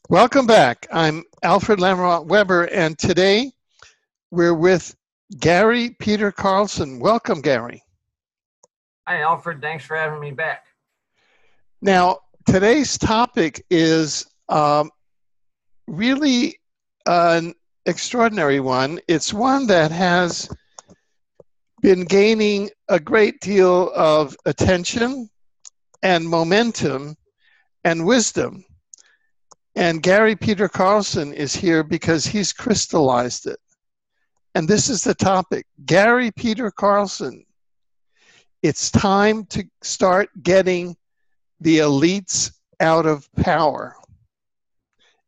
Welcome back. I'm Alfred Lambremont Webre, and today we're with Gary Peter Carlson. Welcome, Gary. Hi, Alfred. Thanks for having me back. Now, today's topic is really an extraordinary one. It's one that has been gaining a great deal of attention and momentum and wisdom. And Gary Peter Carlson is here because he's crystallized it. And this is the topic. Gary Peter Carlson, it's time to start getting the elites out of power.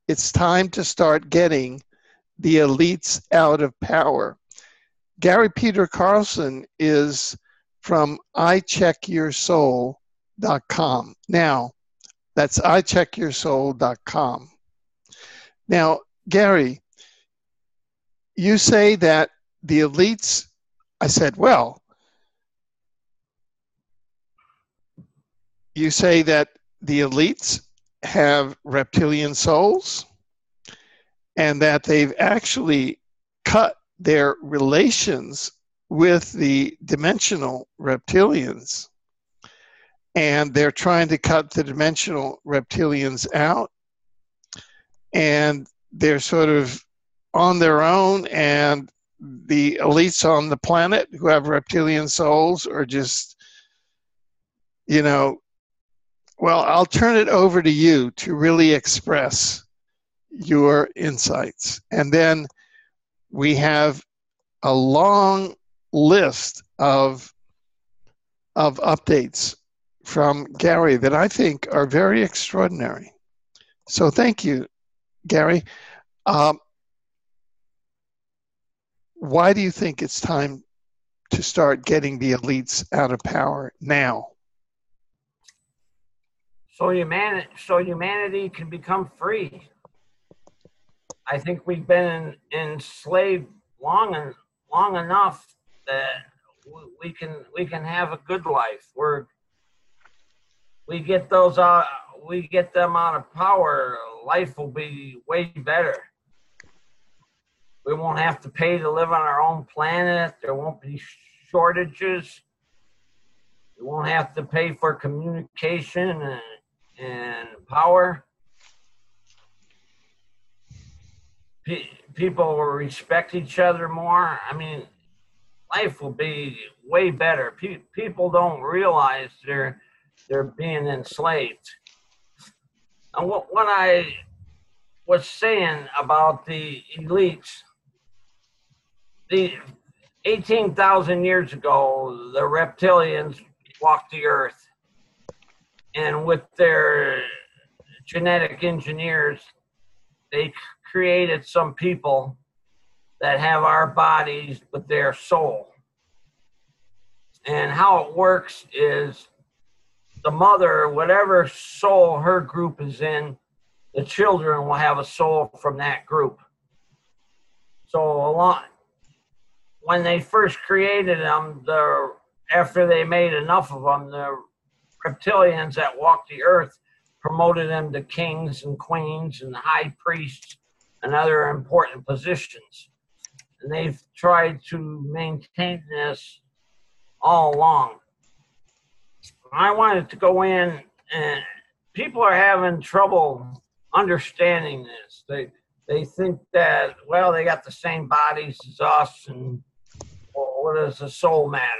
It's time to start getting the elites out of power. Gary Peter Carlson is from icheckyoursoul.com. Now, that's icheckyoursoul.com. Now, Gary, you say that the elites, I said, well, you say that the elites have reptilian souls and that they've actually cut their relations with the dimensional reptilians. And they're trying to cut the dimensional reptilians out. And they're sort of on their own, and the elites on the planet who have reptilian souls are just, well, I'll turn it over to you to really express your insights. And then we have a long list of updates from Gary that I think are very extraordinary. So thank you, Gary. Why do you think it's time to start getting the elites out of power now? So humanity can become free. I think we've been enslaved long enough that we can have a good life. We get them out of power, life will be way better. We won't have to pay to live on our own planet. There won't be shortages. We won't have to pay for communication and power. People will respect each other more. I mean, life will be way better. People don't realize they're being enslaved. And what I was saying about the elites, the 18,000 years ago, the reptilians walked the earth, and with their genetic engineers, they created some people that have our bodies but their soul. And how it works is the mother, whatever soul her group is in, the children will have a soul from that group. So when they first created them, after they made enough of them, the reptilians that walked the earth promoted them to kings and queens and high priests and other important positions. And they've tried to maintain this all along. I wanted to go in, and people are having trouble understanding this. They think that, well, they got the same bodies as us, and what does the soul matter,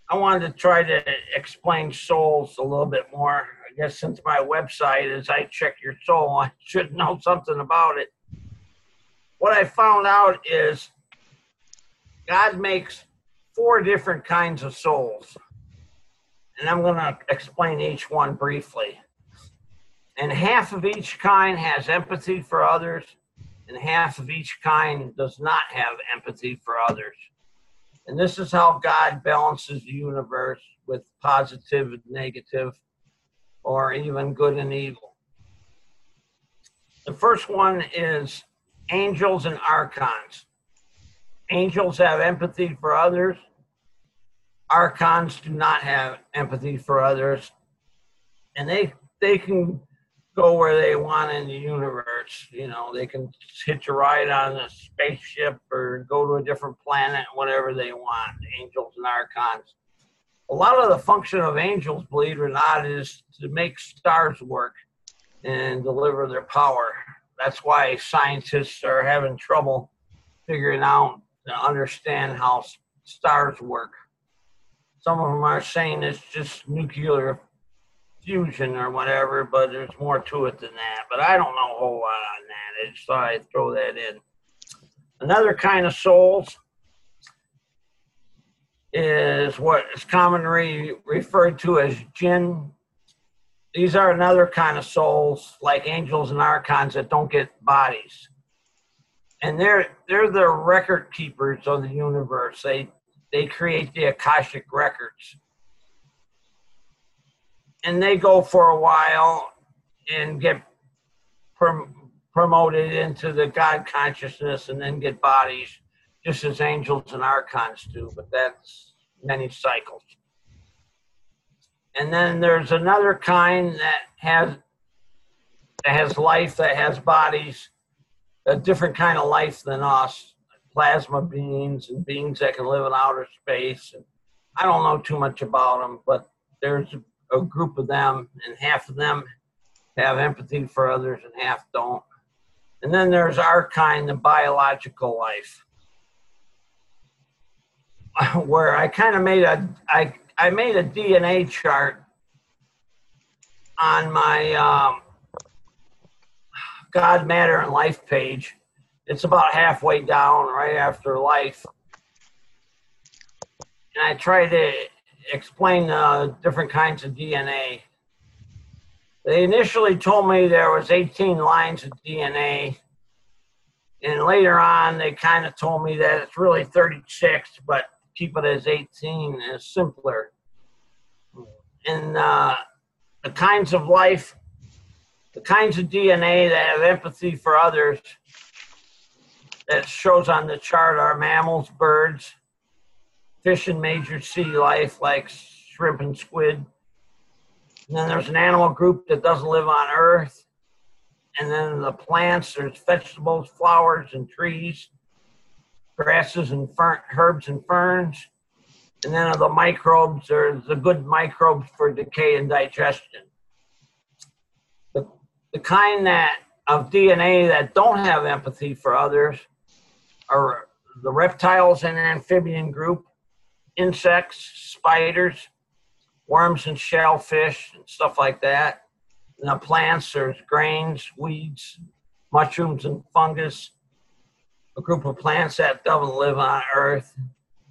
I wanted to try to explain souls a little bit more. I guess since my website is I Check Your Soul, I should know something about it. What I found out is God makes 4 different kinds of souls. And I'm going to explain each one briefly. And half of each kind has empathy for others, and half of each kind does not have empathy for others. And this is how God balances the universe with positive and negative, or even good and evil. The first one is angels and archons. Angels have empathy for others. Archons do not have empathy for others. And they can go where they want in the universe. You know, they can hitch a ride on a spaceship or go to a different planet, whatever they want, angels and archons. A lot of the function of angels, believe it or not, is to make stars work and deliver their power. That's why scientists are having trouble figuring out to understand how stars work. Some of them are saying it's just nuclear fusion or whatever, but there's more to it than that. But I don't know a whole lot on that. I just thought I'd throw that in. Another kind of souls is what is commonly referred to as jinn. These are another kind of souls, like angels and archons, that don't get bodies. And they're the record keepers of the universe. They create the Akashic records. And they go for a while and get promoted into the God consciousness and then get bodies, just as angels and archons do, but that's many cycles. And then there's another kind that has life, that has bodies, a different kind of life than us, plasma beings and beings that can live in outer space. And I don't know too much about them, but there's a group of them, and half of them have empathy for others and half don't. And then there's our kind, the biological life, where I kind of made I made a DNA chart on my God, Matter, and Life page. It's about halfway down, right after life. And I try to explain different kinds of DNA. They initially told me there was 18 lines of DNA. And later on, they kind of told me that it's really 36, but keep it as 18 is simpler. And the kinds of life, the kinds of DNA that have empathy for others, that shows on the chart, are mammals, birds, fish and major sea life like shrimp and squid. And then there's an animal group that doesn't live on Earth. And then the plants, there's vegetables, flowers, and trees, grasses and herbs and ferns. And then the microbes, there's the good microbes for decay and digestion. The kind of DNA that don't have empathy for others are the reptiles and amphibian group, insects, spiders, worms and shellfish, and stuff like that. And the plants, there's grains, weeds, mushrooms, and fungus, a group of plants that don't live on Earth,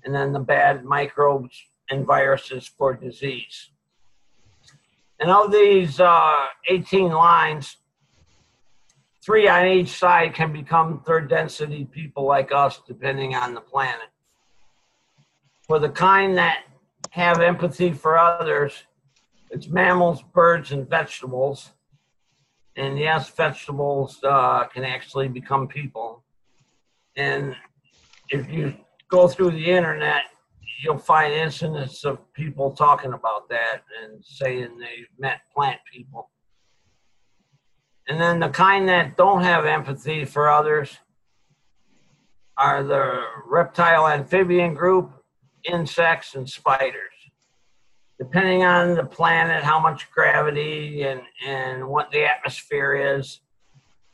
and then the bad microbes and viruses for disease. And of these 18 lines, 3 on each side can become third density people like us, depending on the planet. For the kind that have empathy for others, it's mammals, birds, and vegetables. And yes, vegetables can actually become people. And if you go through the internet, you'll find incidents of people talking about that and saying they met plant people. And then the kind that don't have empathy for others are the reptile amphibian group, insects, and spiders. Depending on the planet, how much gravity and what the atmosphere is,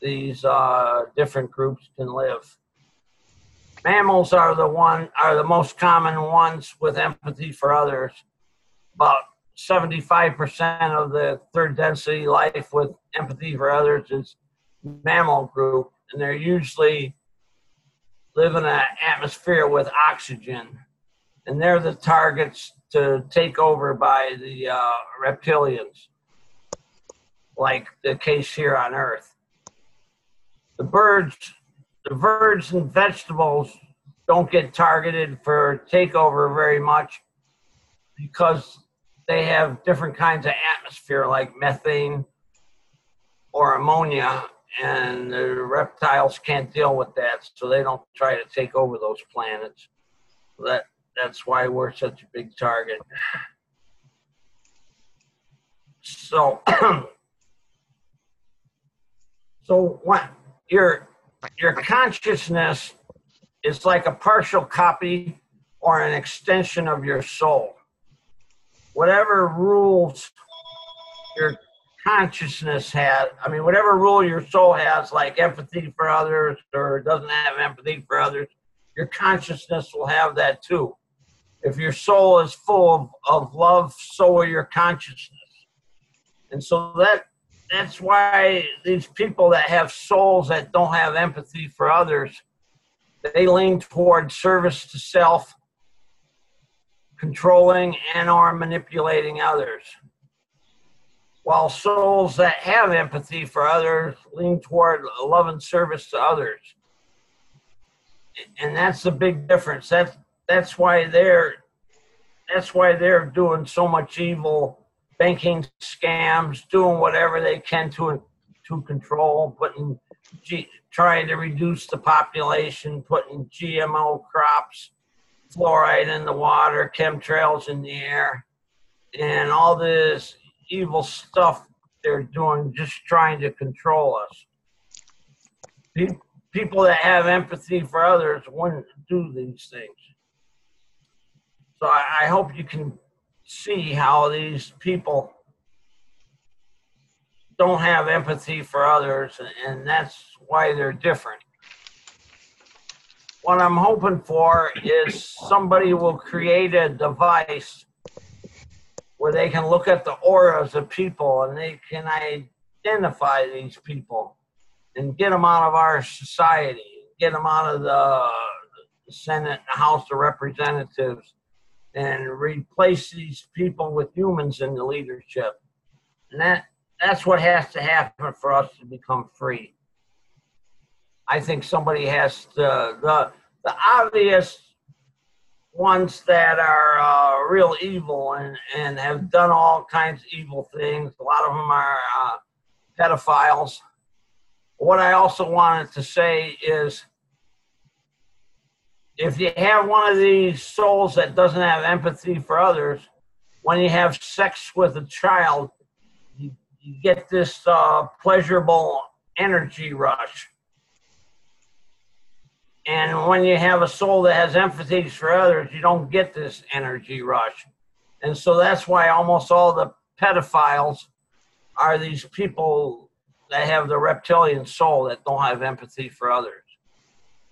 these different groups can live. Mammals are the most common ones with empathy for others. About 75% of the third density life with empathy for others is mammal group, and they're usually live in an atmosphere with oxygen, and they're the targets to take over by the reptilians, like the case here on Earth. The birds and vegetables don't get targeted for takeover very much because they have different kinds of atmosphere like methane or ammonia, and the reptiles can't deal with that, so they don't try to take over those planets. That's why we're such a big target. So So what your consciousness is like a partial copy or an extension of your soul. Whatever rules your consciousness has, I mean, whatever rule your soul has, like empathy for others or doesn't have empathy for others, your consciousness will have that too. If your soul is full of love, so will your consciousness. And so that's why these people that have souls that don't have empathy for others, they lean toward service to self, controlling and or manipulating others. While souls that have empathy for others lean toward love and service to others. And that's the big difference. That's why they're doing so much evil, banking scams, doing whatever they can to control, trying to reduce the population, putting GMO crops, fluoride in the water, chemtrails in the air, and all this evil stuff they're doing, just trying to control us. People that have empathy for others wouldn't do these things. So I hope you can see how these people don't have empathy for others, and that's why they're different. What I'm hoping for is somebody will create a device where they can look at the auras of people and they can identify these people and get them out of our society, get them out of the Senate and House of Representatives, and replace these people with humans in the leadership. And that's what has to happen for us to become free. I think somebody has to, the obvious ones that are real evil and have done all kinds of evil things. A lot of them are pedophiles. What I also wanted to say is, if you have one of these souls that doesn't have empathy for others, when you have sex with a child, you get this pleasurable energy rush. And when you have a soul that has empathy for others, you don't get this energy rush. And so that's why almost all the pedophiles are these people that have the reptilian soul that don't have empathy for others.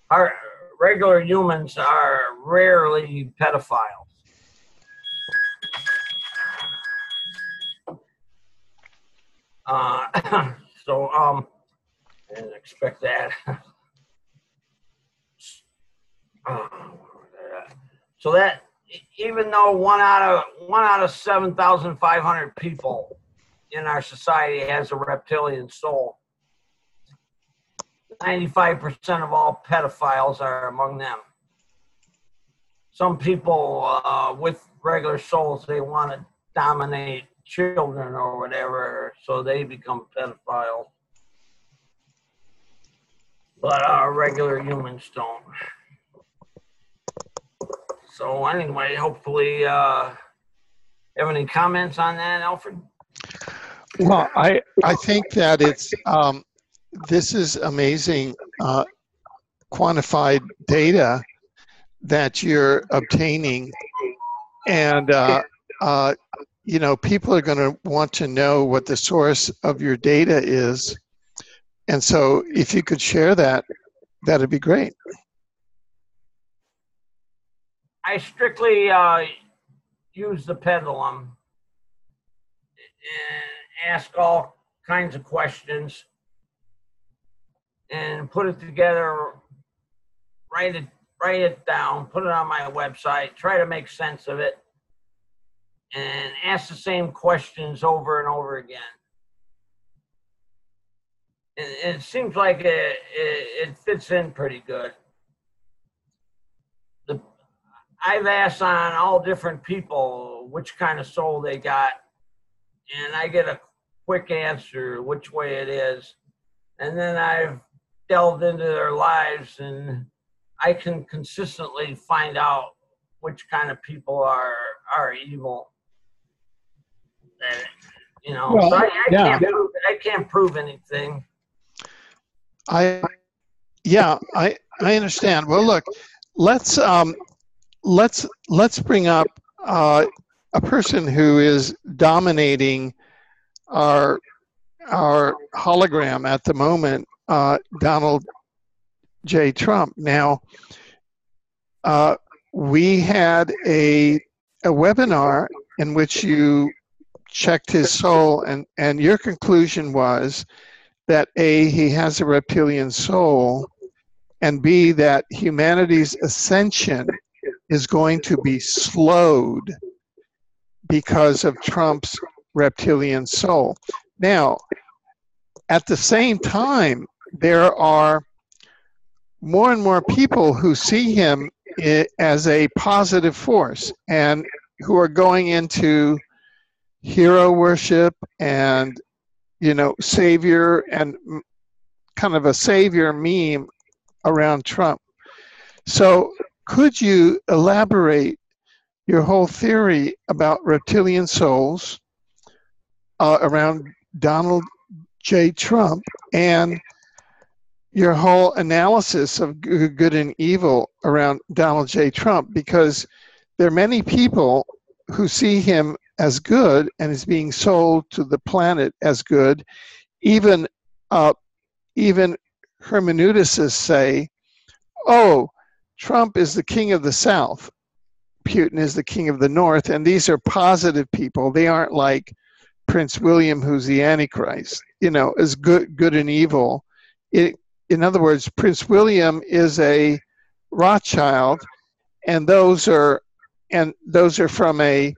Our regular humans are rarely pedophiles. So I didn't expect that. So that even though one out of 7,500 people in our society has a reptilian soul, 95% of all pedophiles are among them. Some people with regular souls, they want to dominate children or whatever, so they become pedophiles. But regular humans don't. So anyway, hopefully, have any comments on that, Alfred? Well, I think that it's this is amazing quantified data that you're obtaining, and you know, people are going to want to know what the source of your data is, and so if you could share that, that'd be great. I strictly use the pendulum and ask all kinds of questions and put it together, write it down, put it on my website, try to make sense of it, and ask the same questions over and over again. And it seems like it fits in pretty good. I've asked on all different people which kind of soul they got, and I get a quick answer which way it is. And then I've delved into their lives, and I can consistently find out which kind of people are evil. And, you know, well, so yeah. I can't prove anything. Yeah, I understand. Well, look, let's let's bring up a person who is dominating our our hologram at the moment, Donald J. Trump. Now, we had a webinar in which you checked his soul, and your conclusion was that A, he has a reptilian soul, and B, that humanity's ascension is going to be slowed because of Trump's reptilian soul. Now, at the same time, there are more and more people who see him as a positive force and who are going into hero worship and, you know, savior and kind of a savior meme around Trump. So could you elaborate your whole theory about reptilian souls around Donald J. Trump and your whole analysis of good and evil around Donald J. Trump? Because there are many people who see him as good and is being sold to the planet as good. Even hermeneuticists say, oh, Trump is the king of the South, Putin is the king of the North, and these are positive people. They aren't like Prince William, who's the Antichrist, you know, is good and evil. In other words, Prince William is a Rothschild, and those are from an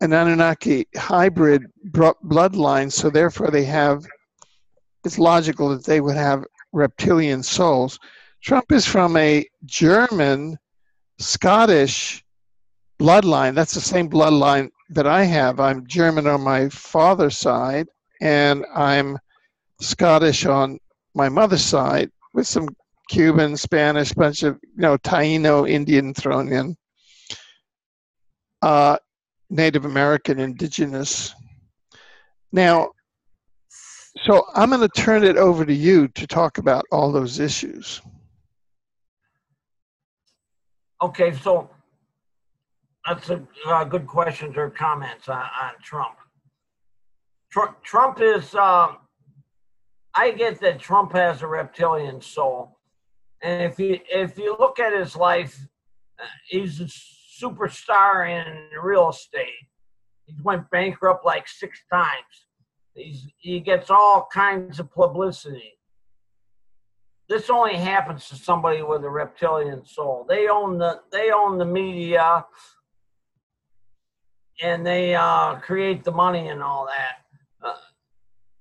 Anunnaki hybrid bloodline, so therefore it's logical that they would have reptilian souls. Trump is from a German, Scottish bloodline. That's the same bloodline that I have. I'm German on my father's side, and I'm Scottish on my mother's side, with some Cuban, Spanish, bunch of, you know, Taino, Indian thrown in. Native American, indigenous. Now, so I'm going to turn it over to you to talk about all those issues. Okay, so that's a good questions or comments on Trump. Trump is, I get that Trump has a reptilian soul. And if you look at his life, he's a superstar in real estate. He went bankrupt like 6 times. He gets all kinds of publicity. This only happens to somebody with a reptilian soul. They own the media, and they create the money and all that.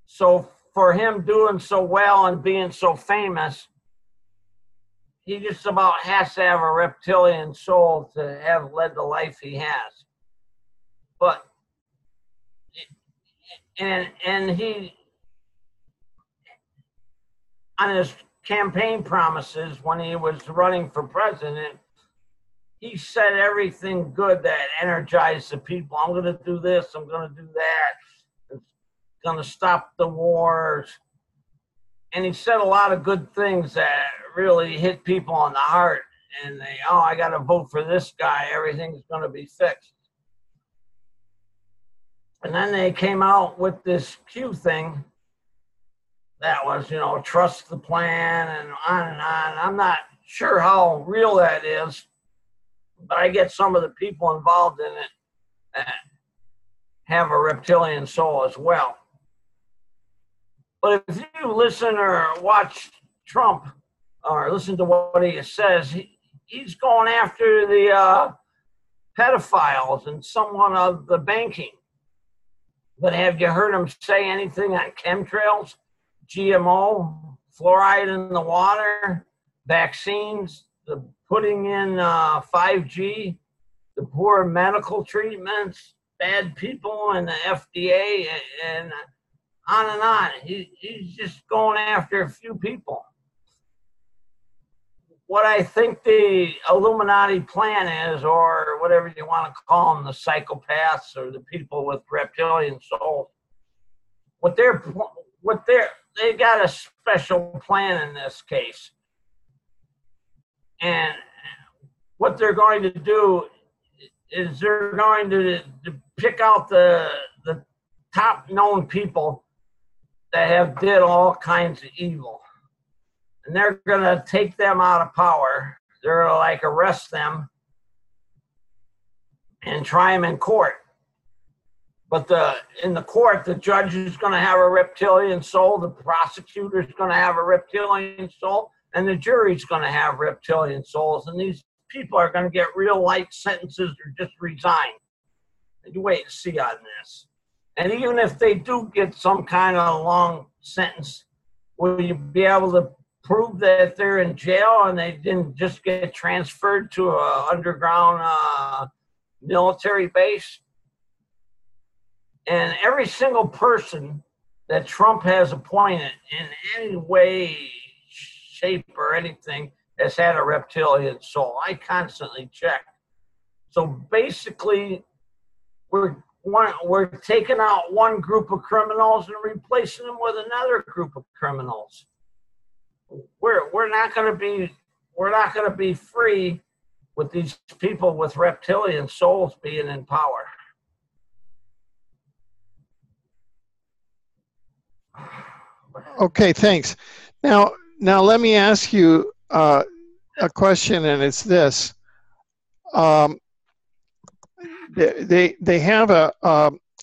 So for him doing so well and being so famous, he just about has to have a reptilian soul to have led the life he has. But and he, on his campaign promises when he was running for president, he said everything good that energized the people. I'm going to do this, I'm going to do that, it's going to stop the wars. And he said a lot of good things that really hit people on the heart. And I got to vote for this guy, everything's going to be fixed. And then they came out with this Q thing that was, trust the plan and on and on. I'm not sure how real that is, but I get some of the people involved in it that have a reptilian soul as well. But if you listen or watch Trump or listen to what he says, he's going after the pedophiles and someone of the banking. But have you heard him say anything on chemtrails, GMO, fluoride in the water, vaccines, the putting in 5G, the poor medical treatments, bad people in the FDA, and on and on. He's just going after a few people. What I think the Illuminati plan is, or whatever you want to call them, the psychopaths or the people with reptilian souls, what they're they got a special plan in this case. And what they're going to do is they're going to pick out the top known people that have did all kinds of evil. And they're going to take them out of power. They're going to like arrest them and try them in court. But in the court, the judge is going to have a reptilian soul, the prosecutor is going to have a reptilian soul, and the jury's going to have reptilian souls. And these people are going to get real light sentences or just resign. And you wait and see on this. And even if they do get some kind of long sentence, will you be able to prove that they're in jail and they didn't just get transferred to an underground military base? And every single person that Trump has appointed in any way, shape, or anything has had a reptilian soul. I constantly check. So basically, we're taking out one group of criminals and replacing them with another group of criminals. We're not going to be free with these people with reptilian souls being in power. Okay, thanks. Now let me ask you a question, and it's this. They have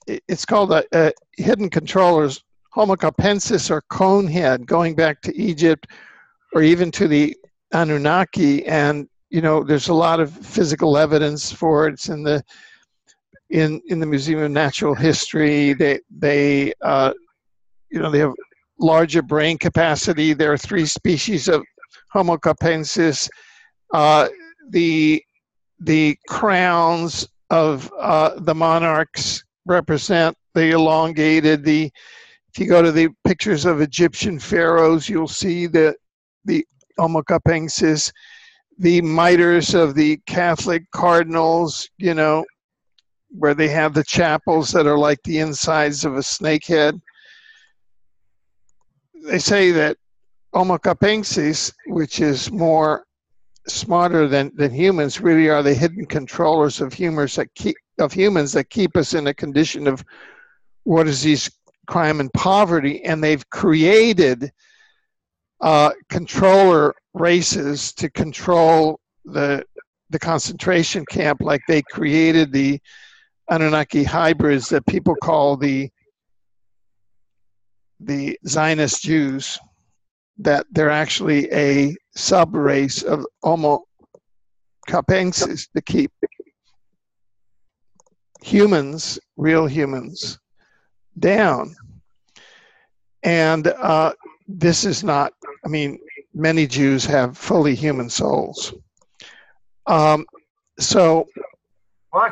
it's called a hidden controllers, homocapensis or cone head, going back to Egypt or even to the Anunnaki, and there's a lot of physical evidence for it. It's in the Museum of Natural History. They have larger brain capacity. There are 3 species of Homo capensis. The crowns of the monarchs represent the elongated. If you go to the pictures of Egyptian pharaohs, you'll see the Homo capensis. The mitres of the Catholic cardinals, where they have the chapels that are like the insides of a snake head. They say that Homo capensis, which is more smarter than humans, really are the hidden controllers of humans that keep us in a condition of what is these crime and poverty, and they've created controller races to control the concentration camp, like they created the Anunnaki hybrids that people call the Zionist Jews, that they're actually a sub-race of Homo capensis to keep humans, real humans, down. And this is not, many Jews have fully human souls. Well, I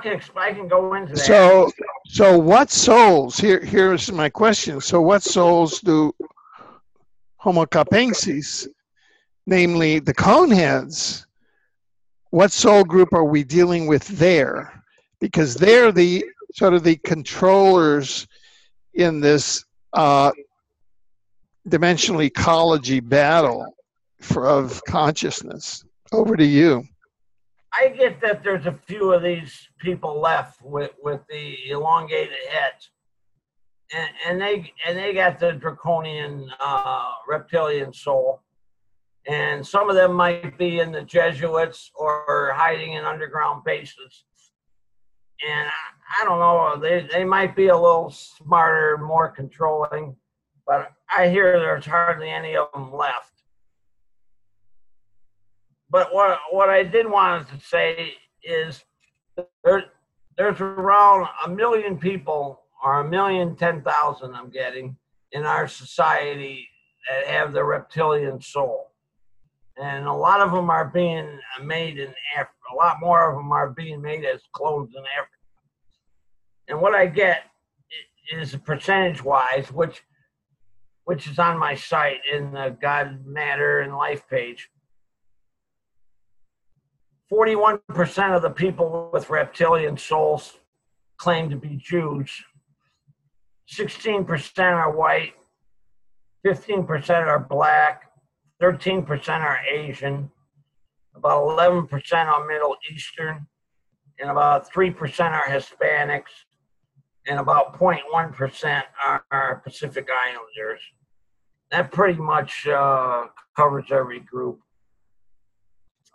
can go into that. So what souls, here's my question. So what souls do Homo capensis, namely the coneheads, what soul group are we dealing with there? Because they're the sort of the controllers in this dimensional ecology battle of consciousness. Over to you. I get that there's a few of these people left with the elongated heads, and they got the draconian reptilian soul, and some of them might be in the Jesuits or hiding in underground bases, and I don't know, they might be a little smarter, more controlling, but I hear there's hardly any of them left. But what I did want to say is there's around 1 million people, or 1,010,000 I'm getting, in our society that have the reptilian soul. And a lot of them are being made in Africa. A lot more of them are being made as clones in Africa. And what I get is percentage-wise, which is on my site in the God, Matter, and Life page. 41% of the people with reptilian souls claim to be Jews. 16% are white. 15% are black, 13% are Asian, about 11% are Middle Eastern, and about 3% are Hispanics, and about 0.1% are Pacific Islanders. That pretty much covers every group.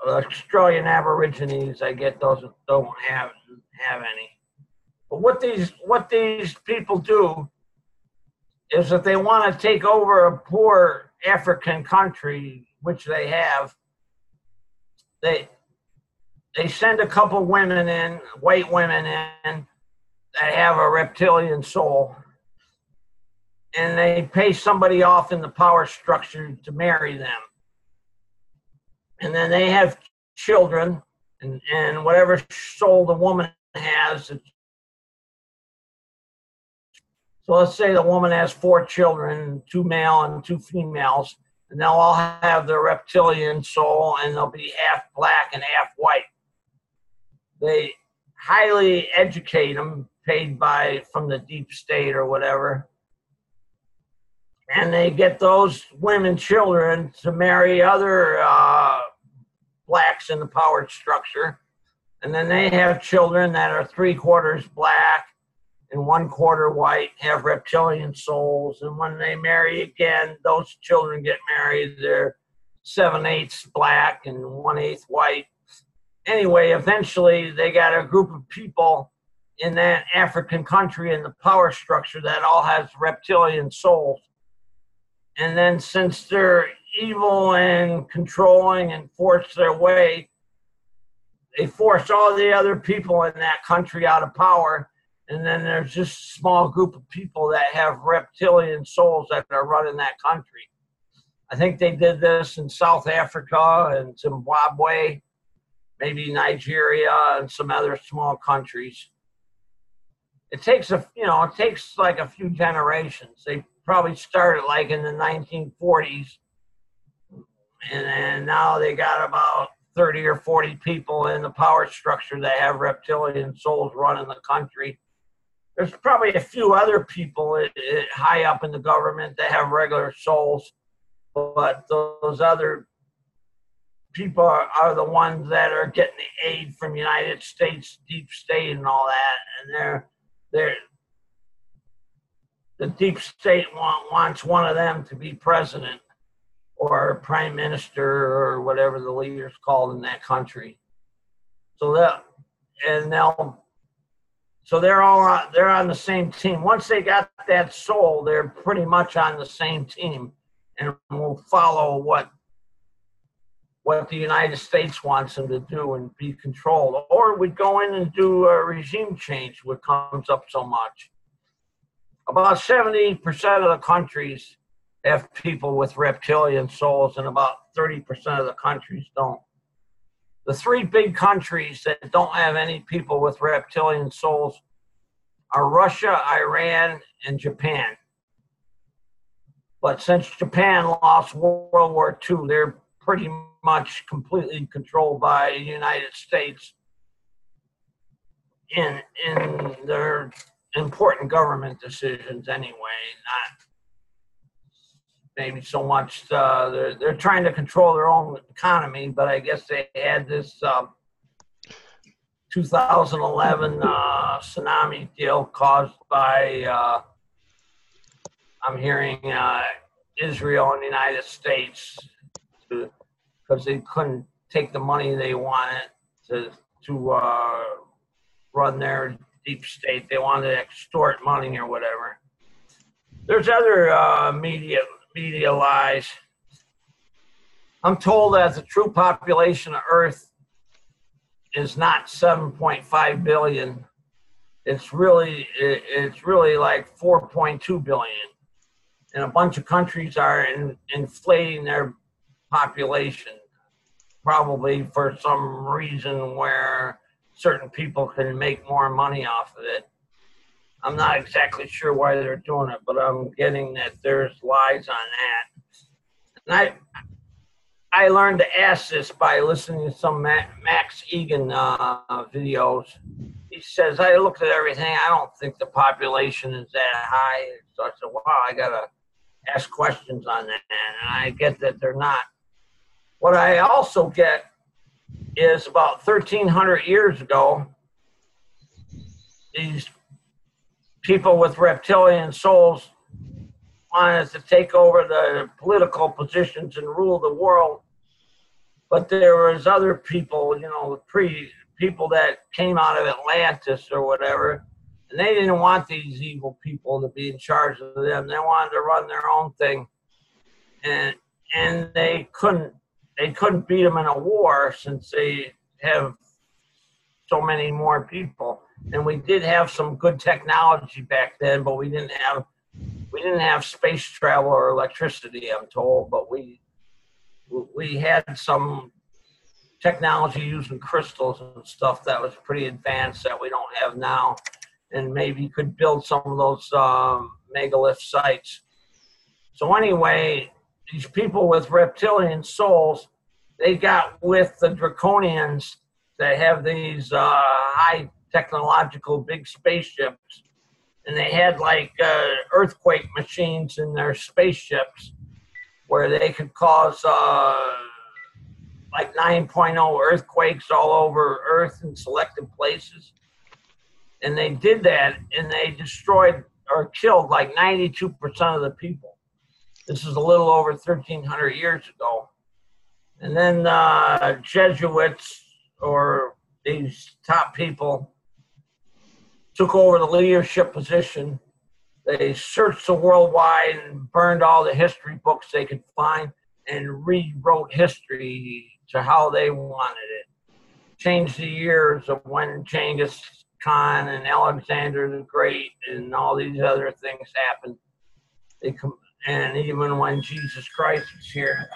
Australian Aborigines, I get those don't have any. But what these people do is if they want to take over a poor African country, which they have, they send a couple women in, white women in, that have a reptilian soul, and they pay somebody off in the power structure to marry them. And then they have children, and whatever soul the woman has. So let's say the woman has 4 children, 2 male and 2 females, and they'll all have their reptilian soul, and they'll be half black and half white. They highly educate them, paid from the deep state or whatever. And they get those women children to marry other blacks in the power structure. And then they have children that are 3/4 black and 1/4 white, have reptilian souls. And when they marry again, those children get married. They're 7/8 black and 1/8 white. Anyway, eventually they got a group of people in that African country in the power structure that all has reptilian souls. And then since they're evil and controlling and force their way, they force all the other people in that country out of power. And then there's just a small group of people that have reptilian souls that are running that country. I think they did this in South Africa and Zimbabwe, maybe Nigeria and some other small countries. It takes like a few generations. They probably started like in the 1940s, and now they got about 30 or 40 people in the power structure that have reptilian souls running the country. There's probably a few other people high up in the government that have regular souls, but those other people are the ones that are getting the aid from United States deep state and all that, and the deep state wants one of them to be president or prime minister or whatever the leader's called in that country. So they're on the same team. Once they got that soul, they're pretty much on the same team, and will follow what the United States wants them to do and be controlled. Or we go in and do a regime change, what comes up so much. About 70% of the countries have people with reptilian souls, and about 30% of the countries don't. The 3 big countries that don't have any people with reptilian souls are Russia, Iran, and Japan. But since Japan lost World War II, they're pretty much completely controlled by the United States in their important government decisions anyway. Not maybe so much they're trying to control their own economy, but I guess they had this 2011 tsunami deal caused by I'm hearing Israel and the United States, because they couldn't take the money they wanted to run their deep state. They wanted to extort money or whatever. There's other media lies. I'm told that the true population of Earth is not 7.5 billion. It's really like 4.2 billion. And a bunch of countries are inflating their population, probably for some reason where certain people can make more money off of it. I'm not exactly sure why they're doing it, but I'm getting that there's lies on that. And I learned to ask this by listening to some Max Egan videos. He says, I looked at everything. I don't think the population is that high. So I said, wow, I gotta ask questions on that, and I get that they're not. What I also get is about 1,300 years ago, these people with reptilian souls wanted to take over the political positions and rule the world. But there was other people, you know, people that came out of Atlantis or whatever, and they didn't want these evil people to be in charge of them. They wanted to run their own thing, and they couldn't beat them in a war since they have so many more people. And we did have some good technology back then, but we didn't have space travel or electricity, I'm told, but we had some technology using crystals and stuff that was pretty advanced that we don't have now, and maybe could build some of those megalith sites. So anyway, these people with reptilian souls, they got with the draconians that have these high technological big spaceships, and they had like earthquake machines in their spaceships where they could cause like 9.0 earthquakes all over Earth in selected places. And they did that, and they destroyed or killed like 92% of the people. This is a little over 1,300 years ago. And then Jesuits, or these top people, took over the leadership position. They searched the worldwide and burned all the history books they could find and rewrote history to how they wanted it. Changed the years of when Genghis Khan and Alexander the Great and all these other things happened. And even when Jesus Christ was here.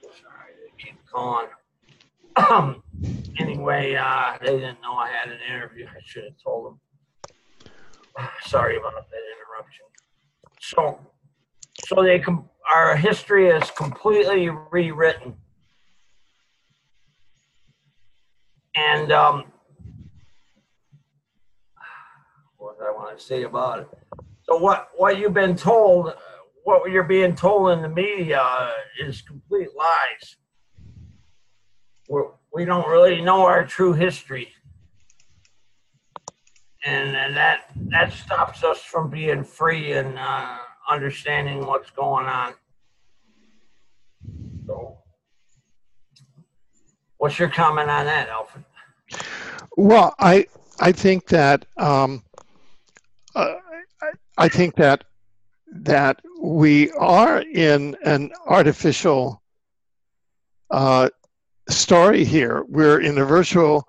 Sorry, they keep calling. Anyway, they didn't know I had an interview. I should have told them. Sorry about that interruption. So our history is completely rewritten. And what do I want to say about it? So what you've been told, what you're being told in the media is complete lies. We don't really know our true history. And that stops us from being free and understanding what's going on. So, what's your comment on that, Alfred? Well, I think that that we are in an artificial story here. We're in a virtual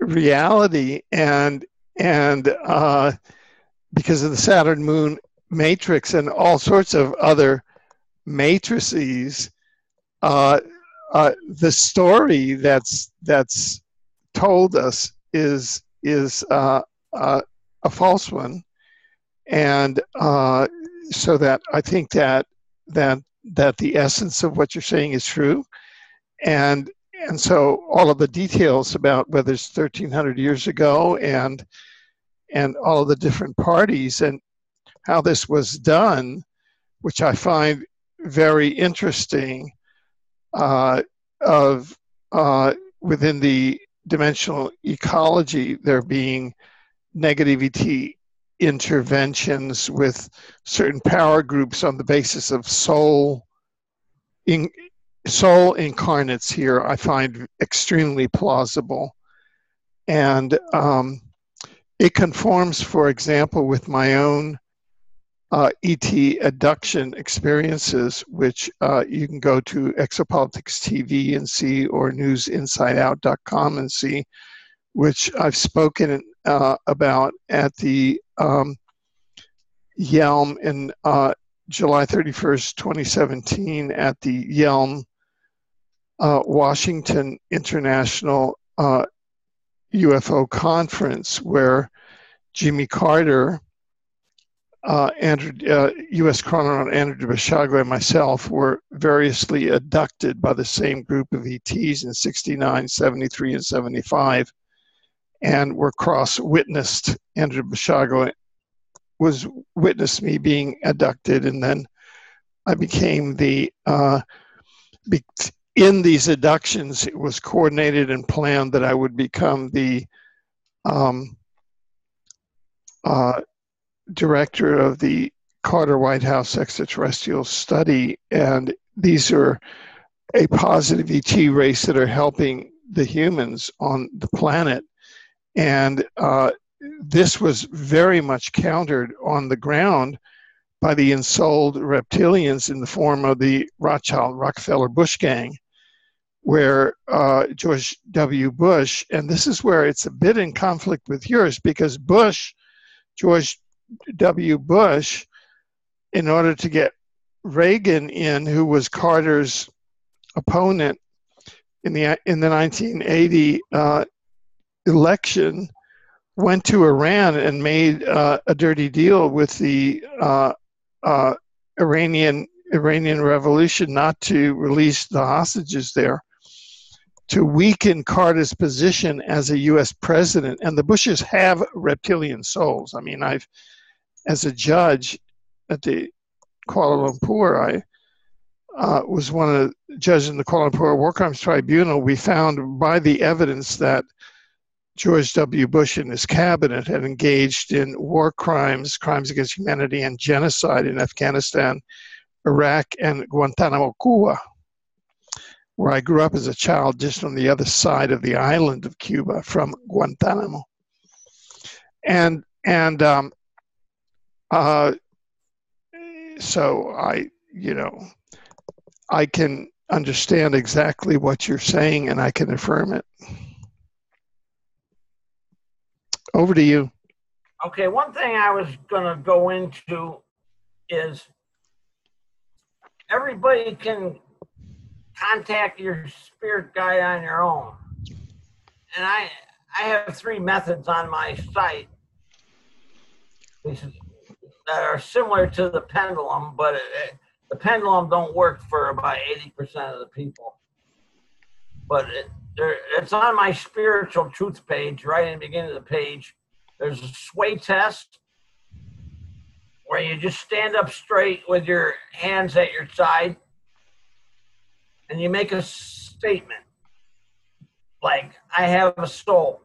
reality, and because of the Saturn Moon matrix and all sorts of other matrices, the story that's told us is a false one, and so that I think that the essence of what you're saying is true, and so all of the details about whether it's 1,300 years ago and all of the different parties and how this was done, which I find very interesting, within the dimensional ecology, there being negativity interventions with certain power groups on the basis of soul incarnates here, I find extremely plausible. And it conforms, for example, with my own ET abduction experiences, which you can go to Exopolitics TV and see, or newsinsideout.com and see, which I've spoken about at the Yelm in July 31st, 2017 at the Yelm Washington International UFO Conference, where Jimmy Carter, U.S. chrononaut Andrew Basiago, and myself were variously abducted by the same group of ETs in 69, 73, and 75. and were cross-witnessed. Andrew Bashago was witnessed me being abducted, and then I became the, in these abductions, it was coordinated and planned that I would become the director of the Carter White House Extraterrestrial Study, and these are a positive ET race that are helping the humans on the planet. And this was very much countered on the ground by the ensouled reptilians in the form of the Rothschild, Rockefeller, Bush gang, where George W. Bush, and this is where it's a bit in conflict with yours, because George W. Bush, in order to get Reagan in, who was Carter's opponent in the 1980 election, went to Iran and made a dirty deal with the Iranian Revolution not to release the hostages there, to weaken Carter's position as a U.S. president. And the Bushes have reptilian souls. I mean, as a judge at the Kuala Lumpur, I was one of the judges in the Kuala Lumpur War Crimes Tribunal. We found by the evidence that George W. Bush and his cabinet had engaged in war crimes, crimes against humanity, and genocide in Afghanistan, Iraq, and Guantanamo, Cuba, where I grew up as a child just on the other side of the island of Cuba from Guantanamo. And so I can understand exactly what you're saying, and I can affirm it. Over to you. Okay, one thing I was going to go into is everybody can contact your spirit guide on your own. And I have 3 methods on my site that are similar to the pendulum, but the pendulum don't work for about 80% of the people. But it's on my spiritual truth page, right in the beginning of the page. There's a sway test where you just stand up straight with your hands at your side and you make a statement like, I have a soul.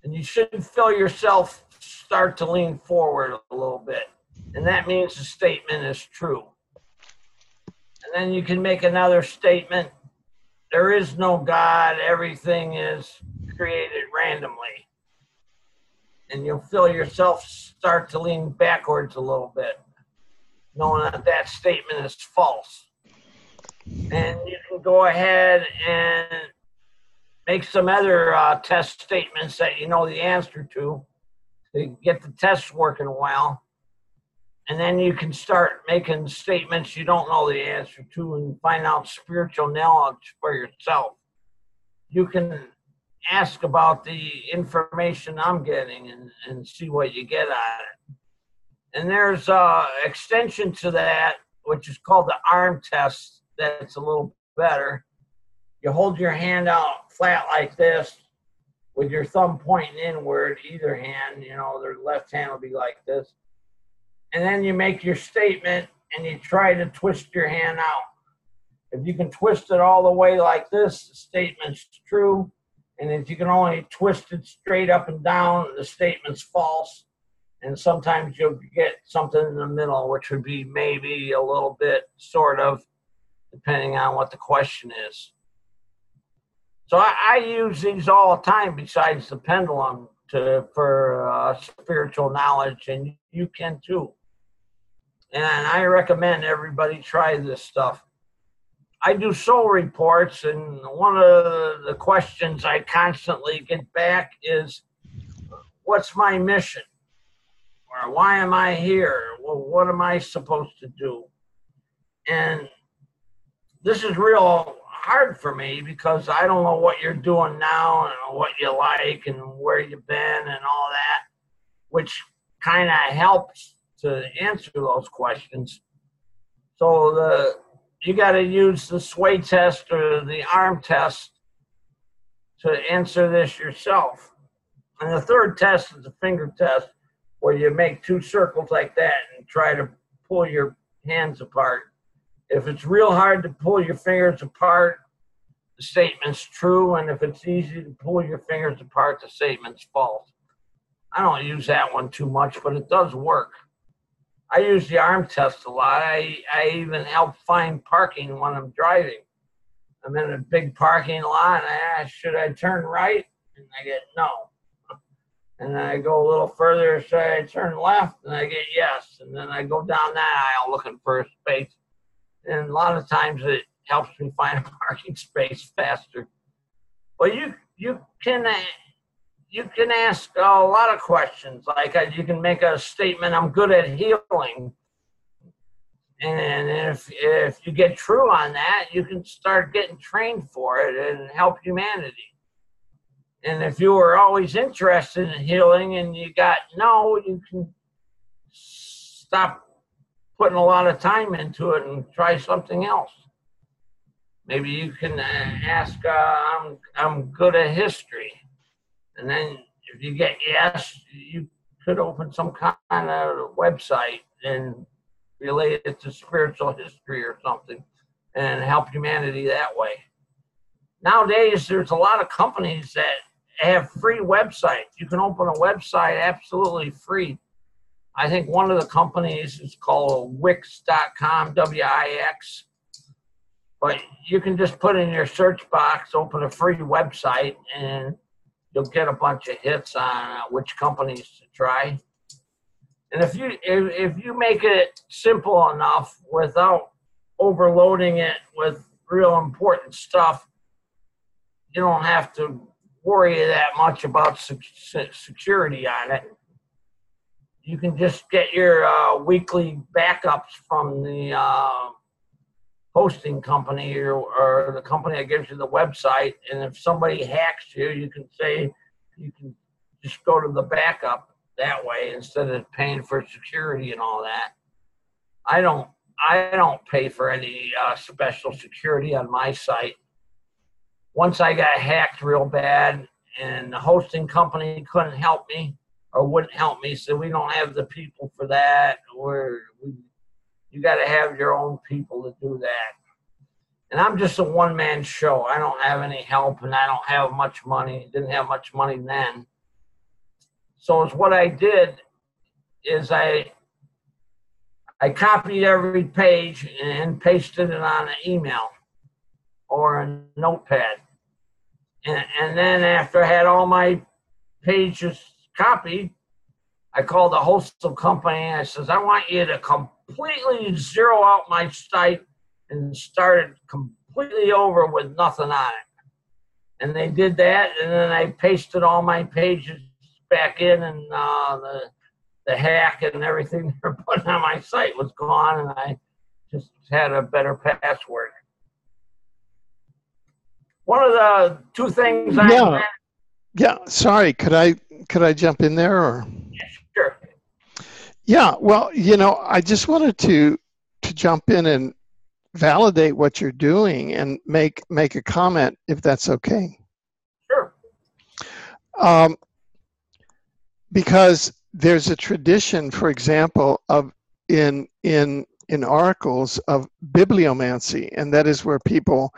And you should feel yourself start to lean forward a little bit. And that means the statement is true. And then you can make another statement. There is no God. Everything is created randomly. And you'll feel yourself start to lean backwards a little bit, knowing that that statement is false. And you can go ahead and make some other test statements that you know the answer to get the test working well. And then you can start making statements you don't know the answer to and find out spiritual knowledge for yourself. You can ask about the information I'm getting and see what you get out of it. And there's an extension to that, which is called the arm test. That's a little better. You hold your hand out flat like this with your thumb pointing inward, either hand, their left hand will be like this. And then you make your statement and you try to twist your hand out. If you can twist it all the way like this, the statement's true. And if you can only twist it straight up and down, the statement's false. And sometimes you'll get something in the middle, which would be maybe a little bit, sort of, depending on what the question is. So I use these all the time besides the pendulum for spiritual knowledge, and you can too. And I recommend everybody try this stuff. I do soul reports, and one of the questions I constantly get back is, what's my mission? Or why am I here? Well, what am I supposed to do? And this is real hard for me because I don't know what you're doing now and what you like and where you've been and all that, which kind of helps to answer those questions. So you got to use the sway test or the arm test to answer this yourself. And the third test is the finger test, where you make two circles like that and try to pull your hands apart. If it's real hard to pull your fingers apart, the statement's true, and if it's easy to pull your fingers apart, the statement's false. I don't use that one too much, but it does work. I use the arm test a lot. I even help find parking when I'm driving. I'm in a big parking lot, and I ask, should I turn right? And I get no. And then I go a little further, should I turn left? And I get yes. And then I go down that aisle looking for a space. And a lot of times it helps me find a parking space faster. But you can ask a lot of questions. Like you can make a statement, I'm good at healing. And if you get true on that, you can start getting trained for it and help humanity. And if you were always interested in healing and you got no, you can stop putting a lot of time into it and try something else. Maybe you can ask, I'm good at history. And then if you get yes, you could open some kind of website and relate it to spiritual history or something and help humanity that way. Nowadays, there's a lot of companies that have free websites. You can open a website absolutely free. I think one of the companies is called Wix.com, W-I-X. But you can just put in your search box, open a free website, and you'll get a bunch of hits on which companies to try. And if you make it simple enough without overloading it with real important stuff, you don't have to worry that much about security on it. You can just get your weekly backups from the hosting company or the company that gives you the website. And if somebody hacks you, you can say, you can just go to the backup that way instead of paying for security and all that. I don't pay for any special security on my site. Once I got hacked real bad and the hosting company couldn't help me or wouldn't help me, so we don't have the people for that, you got to have your own people to do that. And I'm just a one-man show. I don't have any help, and I don't have much money. Didn't have much money then. So what I did is I copied every page and pasted it on an email or a notepad. And then after I had all my pages copied, I called the hosting company and I says, I want you to completely zero out my site and start it completely over with nothing on it. And they did that, and then I pasted all my pages back in, and the hack and everything they were putting on my site was gone, and I just had a better password. One of the two things Yeah, sorry, could I jump in there? Or? Yeah, sure. Yeah, well, I just wanted to jump in and validate what you're doing and make a comment, if that's okay. Sure. Because there's a tradition, for example, of in oracles of bibliomancy, and that is where people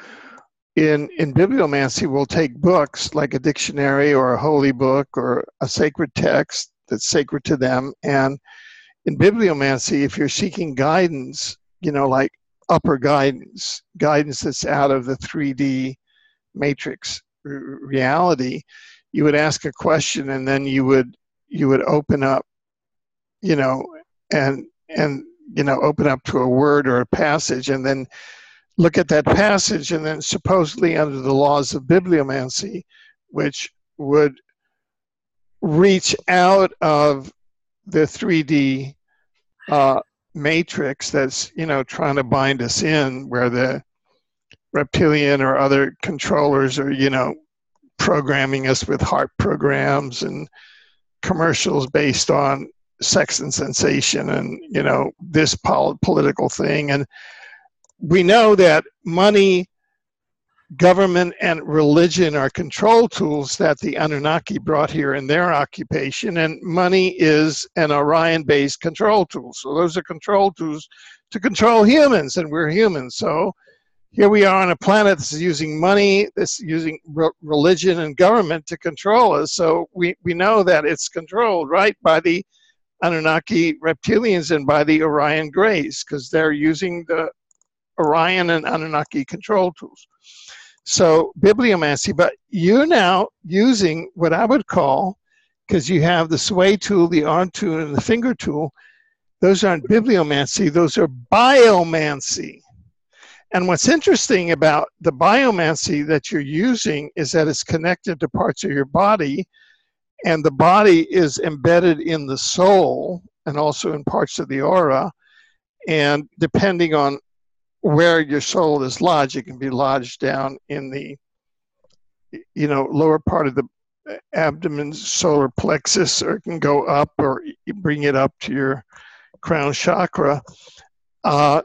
in bibliomancy will take books like a dictionary or a holy book or a sacred text that's sacred to them, and in bibliomancy, if you're seeking guidance, like upper guidance that's out of the 3D matrix reality, you would ask a question, and then you would open up, and open up to a word or a passage, and then look at that passage, and then supposedly under the laws of bibliomancy, which would reach out of the 3D matrix that's trying to bind us in, where the reptilian or other controllers are programming us with heart programs and commercials based on sex and sensation and this political thing. And we know that money government and religion are control tools that the Anunnaki brought here in their occupation, and money is an Orion-based control tool. So those are control tools to control humans, and we're humans. So here we are on a planet that's using money, that's using religion and government to control us. So we know that it's controlled, right, by the Anunnaki reptilians and by the Orion Greys, because they're using the Orion and Anunnaki control tools. So bibliomancy, but you're now using what I would call, because you have the sway tool, the arm tool, and the finger tool, those aren't bibliomancy, those are biomancy. And what's interesting about the biomancy that you're using is that it's connected to parts of your body, and the body is embedded in the soul and also in parts of the aura. And depending on where your soul is lodged, it can be lodged down in the, lower part of the abdomen, solar plexus, or it can go up, or you bring it up to your crown chakra. So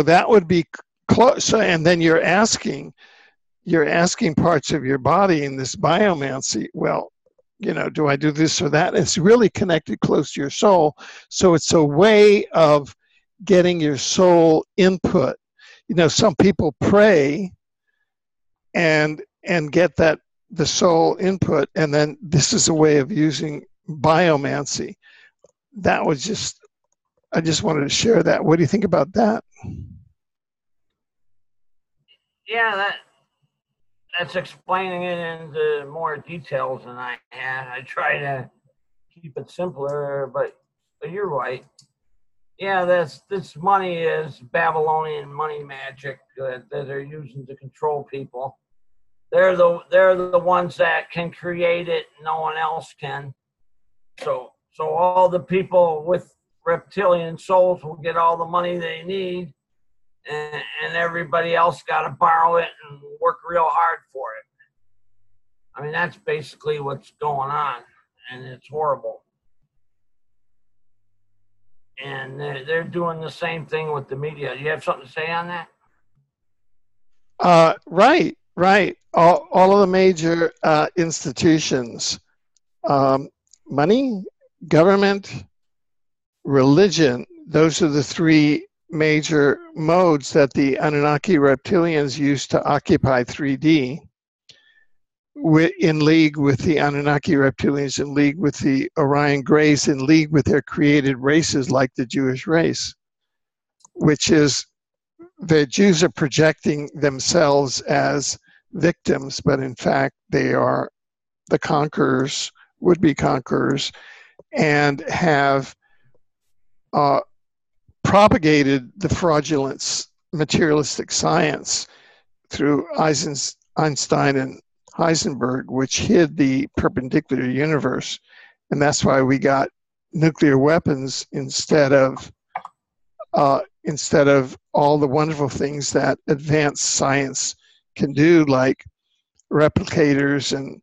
that would be close. And then you're asking parts of your body in this biomancy, well, do I do this or that? It's really connected close to your soul. So it's a way of getting your soul input. Some people pray and get the soul input, and then this is a way of using biomancy. I just wanted to share that. What do you think about that? Yeah, that's explaining it into more details than I had. I try to keep it simpler, but you're right. Yeah, this money is Babylonian money magic that they're using to control people. They're the ones that can create it. No one else can. So all the people with reptilian souls will get all the money they need, and everybody else got to borrow it and work real hard for it. I mean, that's basically what's going on, and it's horrible. And they're doing the same thing with the media. You have something to say on that? Right. All of the major institutions, money, government, religion, those are the three major modes that the Anunnaki reptilians use to occupy 3D, in league with the Anunnaki reptilians, in league with the Orion Greys, in league with their created races like the Jewish race, which is the Jews are projecting themselves as victims, but in fact they are the conquerors, would-be conquerors, and have propagated the fraudulent materialistic science through Einstein and Heisenberg, which hid the perpendicular universe. And that's why we got nuclear weapons instead of all the wonderful things that advanced science can do, like replicators and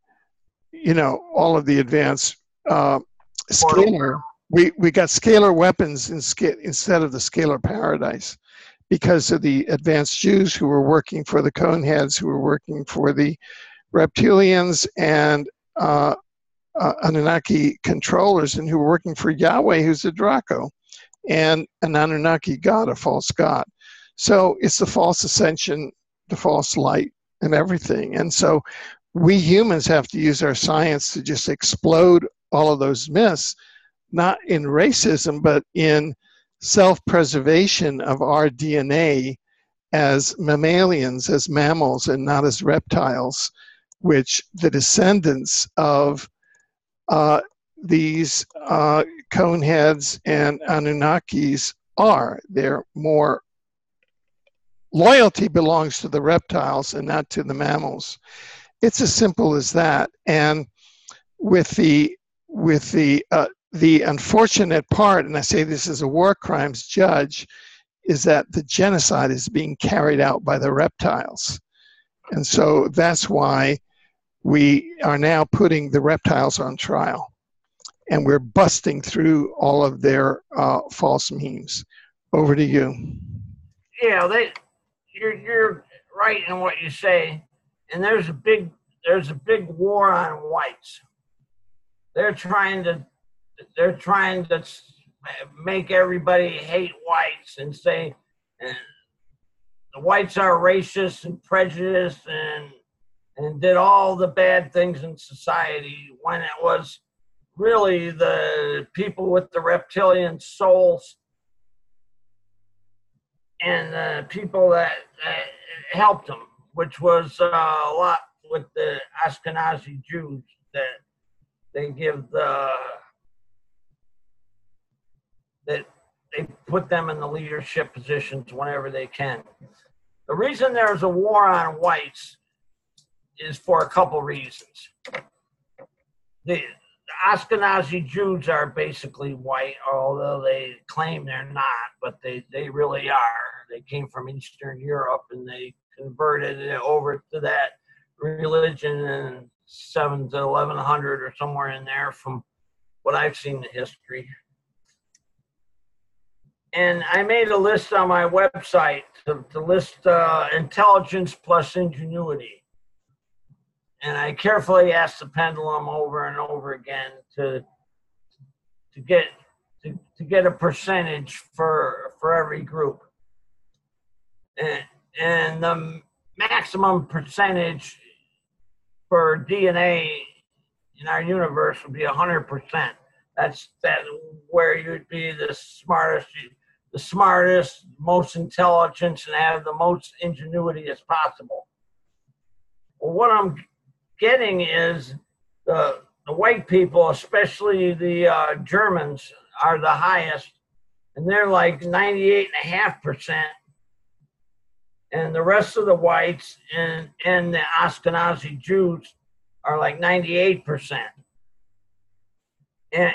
all of the advanced scalar. We got scalar weapons instead of the scalar paradise, because of the advanced Jews who were working for the Coneheads, who were working for the reptilians and Anunnaki controllers, and who were working for Yahweh, who's a Draco, and an Anunnaki god, a false god. So it's the false ascension, the false light, and everything. And so we humans have to use our science to just explode all of those myths, not in racism, but in self-preservation of our DNA as mammalians, as mammals, and not as reptiles, which the descendants of these Coneheads and Anunnakis are. They're more, loyalty belongs to the reptiles and not to the mammals. It's as simple as that. And with the unfortunate part, and I say this as a war crimes judge, is that the genocide is being carried out by the reptiles. And so that's why we are now putting the reptiles on trial. And we're busting through all of their false memes. Over to you. Yeah, you're right in what you say, and there's a big war on whites. They're trying to make everybody hate whites and say the whites are racist and prejudiced and did all the bad things in society, when it was really the people with the reptilian souls and the people that helped them, which was a lot with the Ashkenazi Jews, that they give that they put them in the leadership positions whenever they can. The reason there's a war on whites is for a couple reasons. The Ashkenazi Jews are basically white, although they claim they're not, but they really are. They came from Eastern Europe and they converted it over to that religion in 7 to 1100 or somewhere in there, from what I've seen in history. And I made a list on my website to list intelligence plus ingenuity. And I carefully asked the pendulum over and over again to get a percentage for every group. And the maximum percentage for DNA in our universe would be 100%. That's where you'd be the smartest, most intelligent, and have the most ingenuity as possible. Well, what I'm getting is the white people, especially the Germans, are the highest, and they're like 98.5%. And the rest of the whites and the Ashkenazi Jews are like 98%. And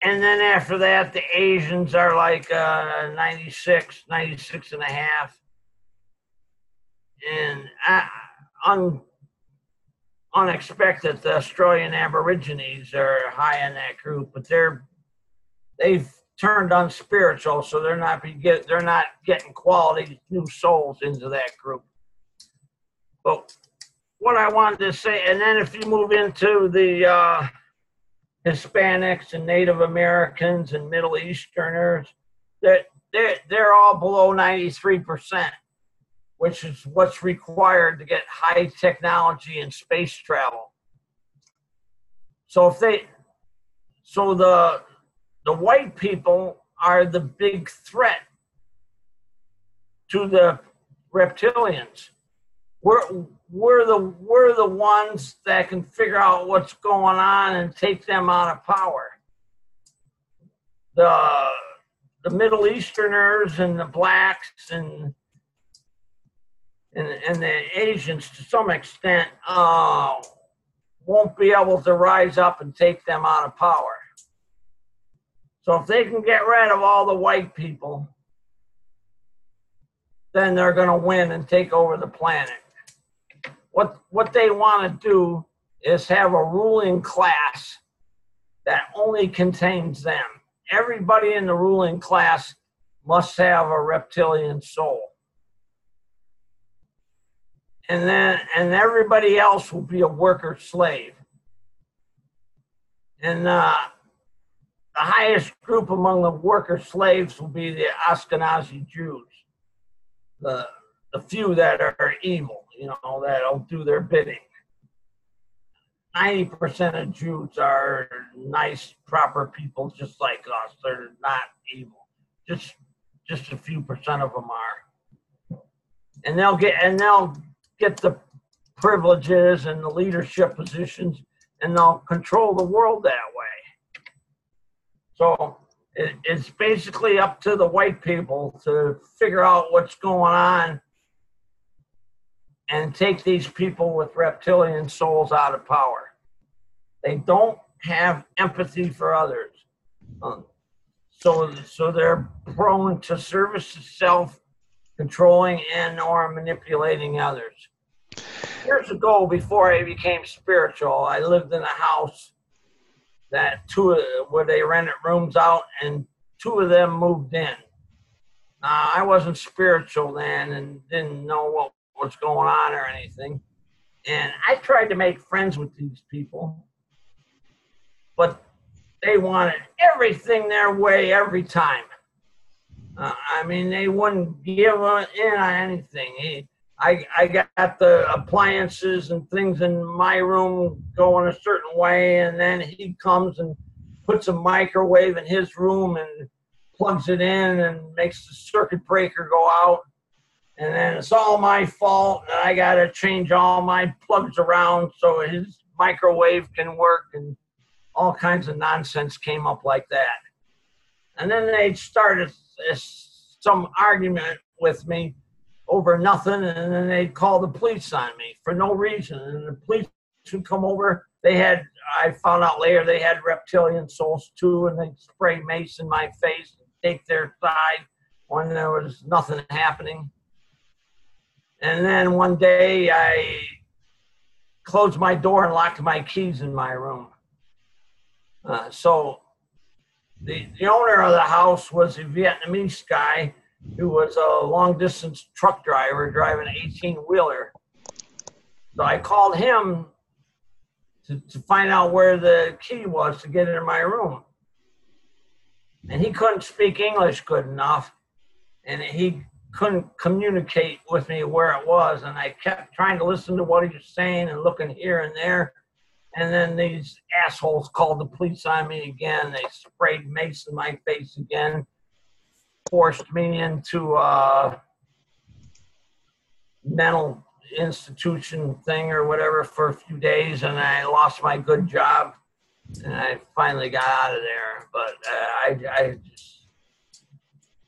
then after that, the Asians are like 96 and a half. And unexpected, the Australian Aborigines are high in that group, but they've turned unspiritual, so they're not getting quality new souls into that group. But what I wanted to say, and then if you move into the Hispanics and Native Americans and Middle Easterners, they're all below 93%, which is what's required to get high technology and space travel. So the white people are the big threat to the reptilians. We're the ones that can figure out what's going on and take them out of power. The Middle Easterners and the blacks and the Asians, to some extent, won't be able to rise up and take them out of power. So if they can get rid of all the white people, then they're going to win and take over the planet. What they want to do is have a ruling class that only contains them. Everybody in the ruling class must have a reptilian soul. And everybody else will be a worker slave. And the highest group among the worker slaves will be the Ashkenazi Jews, the few that are evil, that'll do their bidding. 90% of Jews are nice, proper people, just like us. They're not evil. Just a few percent of them are, and they'll get the privileges and the leadership positions, and they'll control the world that way. So it's basically up to the white people to figure out what's going on and take these people with reptilian souls out of power. They don't have empathy for others. So they're prone to service to self, controlling and or manipulating others. Years ago, before I became spiritual, I lived in a house where they rented rooms out, and 2 of them moved in. I wasn't spiritual then and didn't know what what's going on or anything. And I tried to make friends with these people, but they wanted everything their way every time. I mean, they wouldn't give in on anything. I got the appliances and things in my room going a certain way, and then he comes and puts a microwave in his room and plugs it in and makes the circuit breaker go out. And then it's all my fault, and I got to change all my plugs around so his microwave can work, and all kinds of nonsense came up like that. And then they started some argument with me over nothing, and then they'd call the police on me for no reason. And the police would come over. I found out later they had reptilian souls too, and they'd spray mace in my face and take their side when there was nothing happening. And then one day I closed my door and locked my keys in my room. So the owner of the house was a Vietnamese guy who was a long-distance truck driver driving an 18-wheeler. So I called him to find out where the key was to get into my room. And he couldn't speak English good enough, and he couldn't communicate with me where it was. And I kept trying to listen to what he was saying and looking here and there. And then these assholes called the police on me again. They sprayed mace in my face again, forced me into a mental institution thing or whatever for a few days, and I lost my good job, and I finally got out of there. But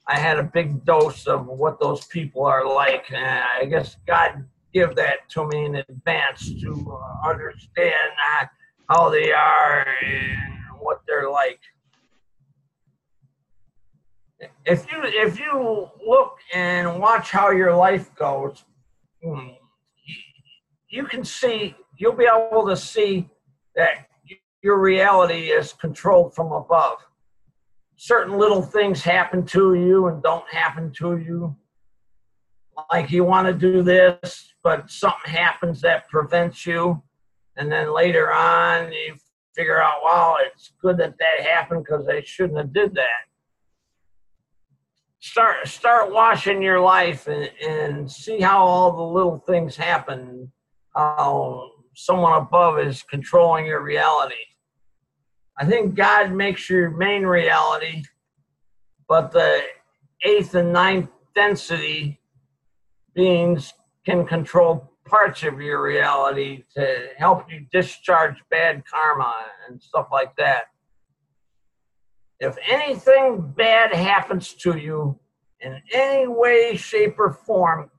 I had a big dose of what those people are like, and I guess God give that to me in advance to understand how they are and what they're like. If you look and watch how your life goes, you can see, you'll be able to see that your reality is controlled from above. Certain little things happen to you and don't happen to you. Like you want to do this, but something happens that prevents you. And then later on, you figure out, wow, it's good that that happened because I shouldn't have did that. Start watching your life and see how all the little things happen, how someone above is controlling your reality. I think God makes your main reality, but the 8th and 9th density beings can control parts of your reality to help you discharge bad karma and stuff like that. If anything bad happens to you in any way, shape, or form,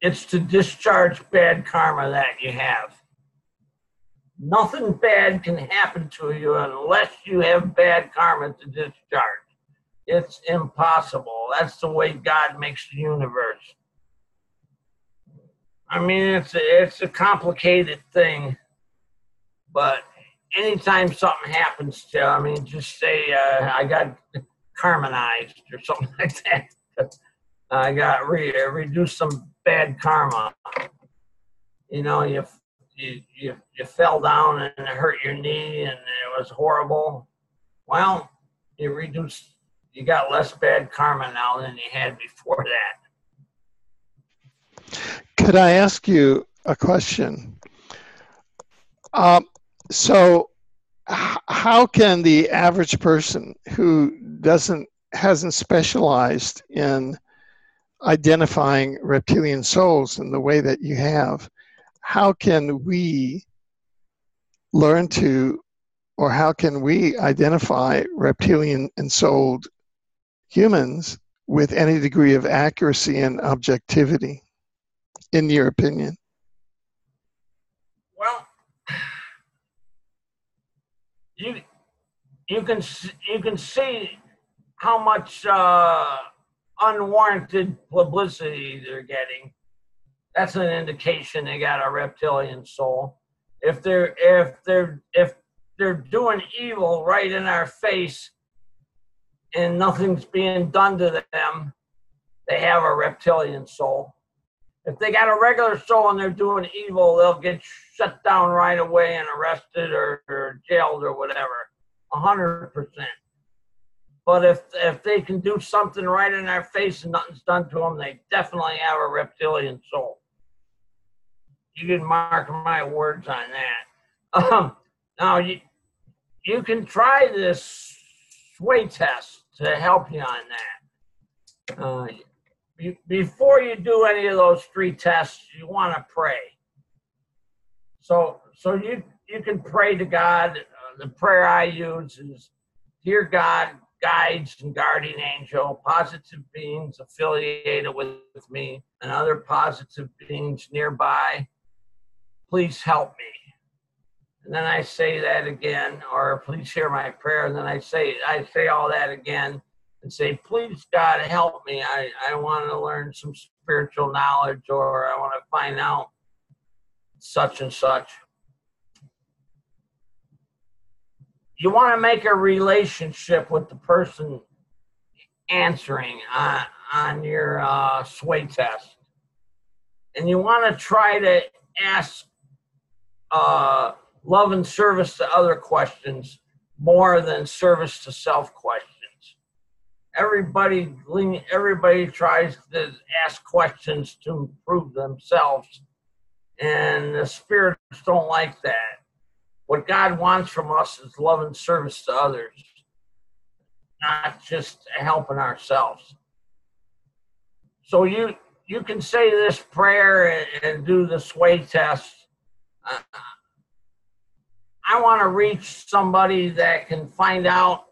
it's to discharge bad karma that you have. Nothing bad can happen to you unless you have bad karma to discharge. It's impossible. That's the way God makes the universe. I mean, it's a complicated thing, but anytime something happens to you, I mean, just say I got karmanized or something like that. I got reduced some bad karma. You know, you fell down and it hurt your knee and it was horrible. Well, you got less bad karma now than you had before that. Could I ask you a question? So how can the average person who hasn't specialized in identifying reptilian souls in the way that you have, how can we learn to, or how can we identify reptilian and souled humans with any degree of accuracy and objectivity, in your opinion? Well, you can see how much unwarranted publicity they're getting. That's an indication they got a reptilian soul. If they're doing evil right in our face and nothing's being done to them, they have a reptilian soul. If they got a regular soul and they're doing evil, they'll get shut down right away and arrested or jailed or whatever. 100%. But if they can do something right in their face and nothing's done to them, they definitely have a reptilian soul. You can mark my words on that. Now, you can try this sway test to help you on that. Before you do any of those 3 tests, you want to pray. So you can pray to God. The prayer I use is, Dear God, guides and guardian angel, positive beings affiliated with me and other positive beings nearby, please help me. And then I say that again, or please hear my prayer. And then I say all that again and say, please God, help me. I want to learn some spiritual knowledge, or I want to find out such and such. You want to make a relationship with the person answering on your sway test. And you want to try to ask love and service to other questions more than service to self questions. Everybody tries to ask questions to improve themselves, and the spirits don't like that. What God wants from us is love and service to others, not just helping ourselves. So you can say this prayer and do the sway test. I want to reach somebody that can find out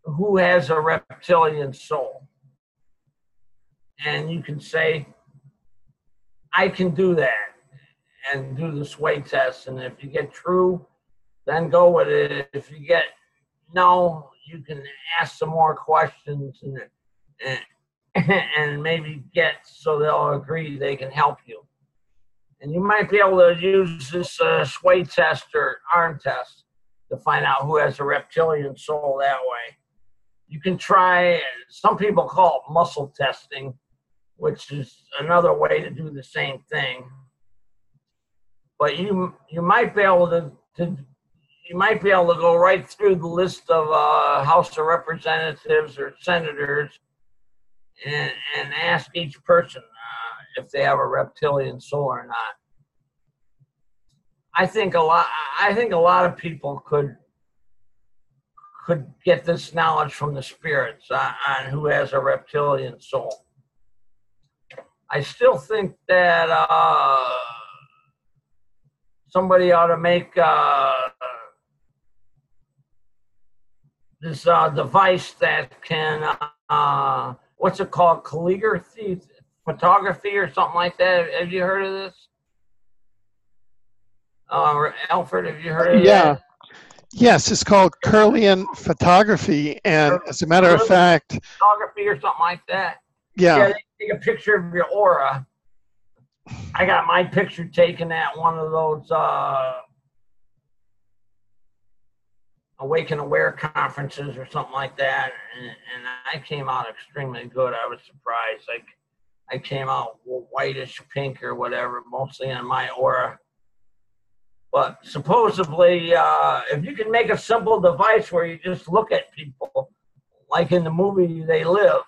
who has a reptilian soul. And you can say, I can do that, and do the sway test. And if you get true, then go with it. If you get no, you can ask some more questions and maybe get so they'll agree they can help you. And you might be able to use this sway test or arm test to find out who has a reptilian soul that way. You can try, some people call it muscle testing, which is another way to do the same thing. But you might be able to go right through the list of House of Representatives or senators and ask each person if they have a reptilian soul or not. I think a lot of people could get this knowledge from the spirits on who has a reptilian soul. I still think that somebody ought to make this device that can, what's it called, calligraphy, photography or something like that. Have you heard of this? Alfred, have you heard of that? Yes, it's called Kirlian photography, and as a matter of fact, photography or something like that. Yeah, they take a picture of your aura. I got my picture taken at one of those Awaken Aware conferences or something like that, and I came out extremely good. I was surprised. I came out whitish pink or whatever, mostly in my aura. But supposedly, if you can make a simple device where you just look at people, like in the movie They Live,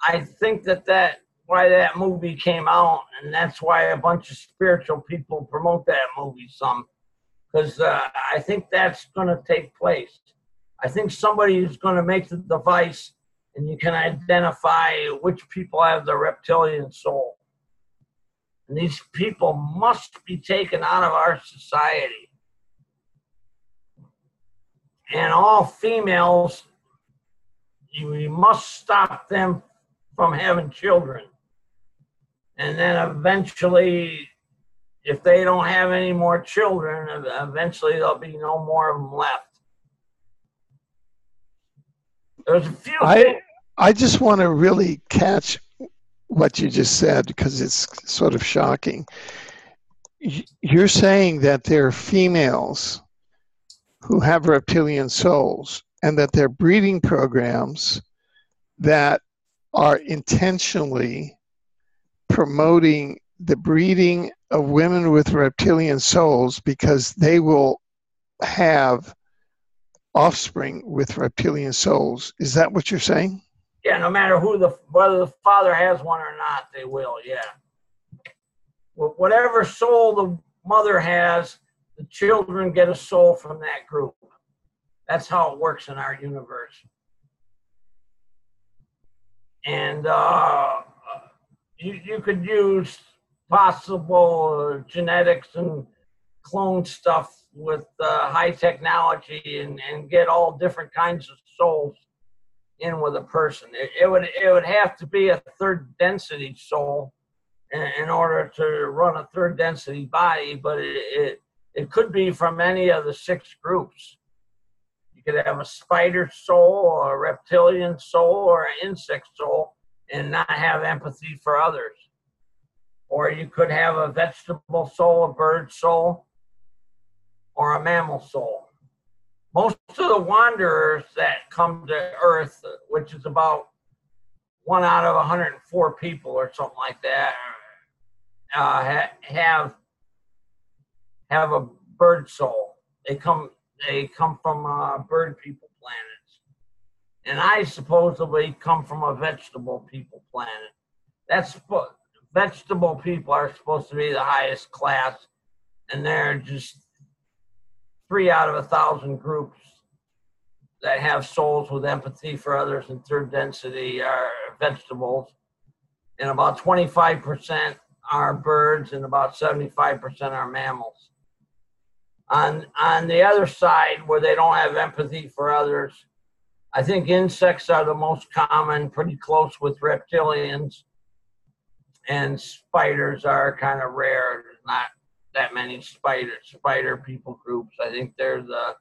I think that's why that movie came out, and that's why a bunch of spiritual people promote that movie some, because I think that's going to take place. I think somebody is going to make the device, and you can identify which people have the reptilian soul. And these people must be taken out of our society. And all females, we must stop them from having children. And then eventually, if they don't have any more children, eventually there'll be no more of them left. There's a few things. I just want to really catch what you just said, because it's sort of shocking. You're saying that there are females who have reptilian souls, and that they're breeding programs that are intentionally promoting the breeding of women with reptilian souls because they will have offspring with reptilian souls. Is that what you're saying? Yeah, no matter whether the father has one or not, they will, yeah. Whatever soul the mother has, the children get a soul from that group. That's how it works in our universe. And you could use possible genetics and clone stuff with high technology and get all different kinds of souls in with a person. It would have to be a third density soul in order to run a third density body, but it could be from any of the 6 groups. You could have a spider soul or a reptilian soul or an insect soul and not have empathy for others. Or you could have a vegetable soul, a bird soul, or a mammal soul. Most of the wanderers that come to Earth, which is about 1 out of 104 people or something like that, have a bird soul. They come from bird people planets, and I supposedly come from a vegetable people planet. Vegetable people are supposed to be the highest class, and they're just 3 out of 1,000 groups that have souls with empathy for others in third density are vegetables, and about 25% are birds, and about 75% are mammals. On the other side, where they don't have empathy for others, I think insects are the most common, pretty close with reptilians, and spiders are kind of rare. There's not that many spider people groups. I think they're the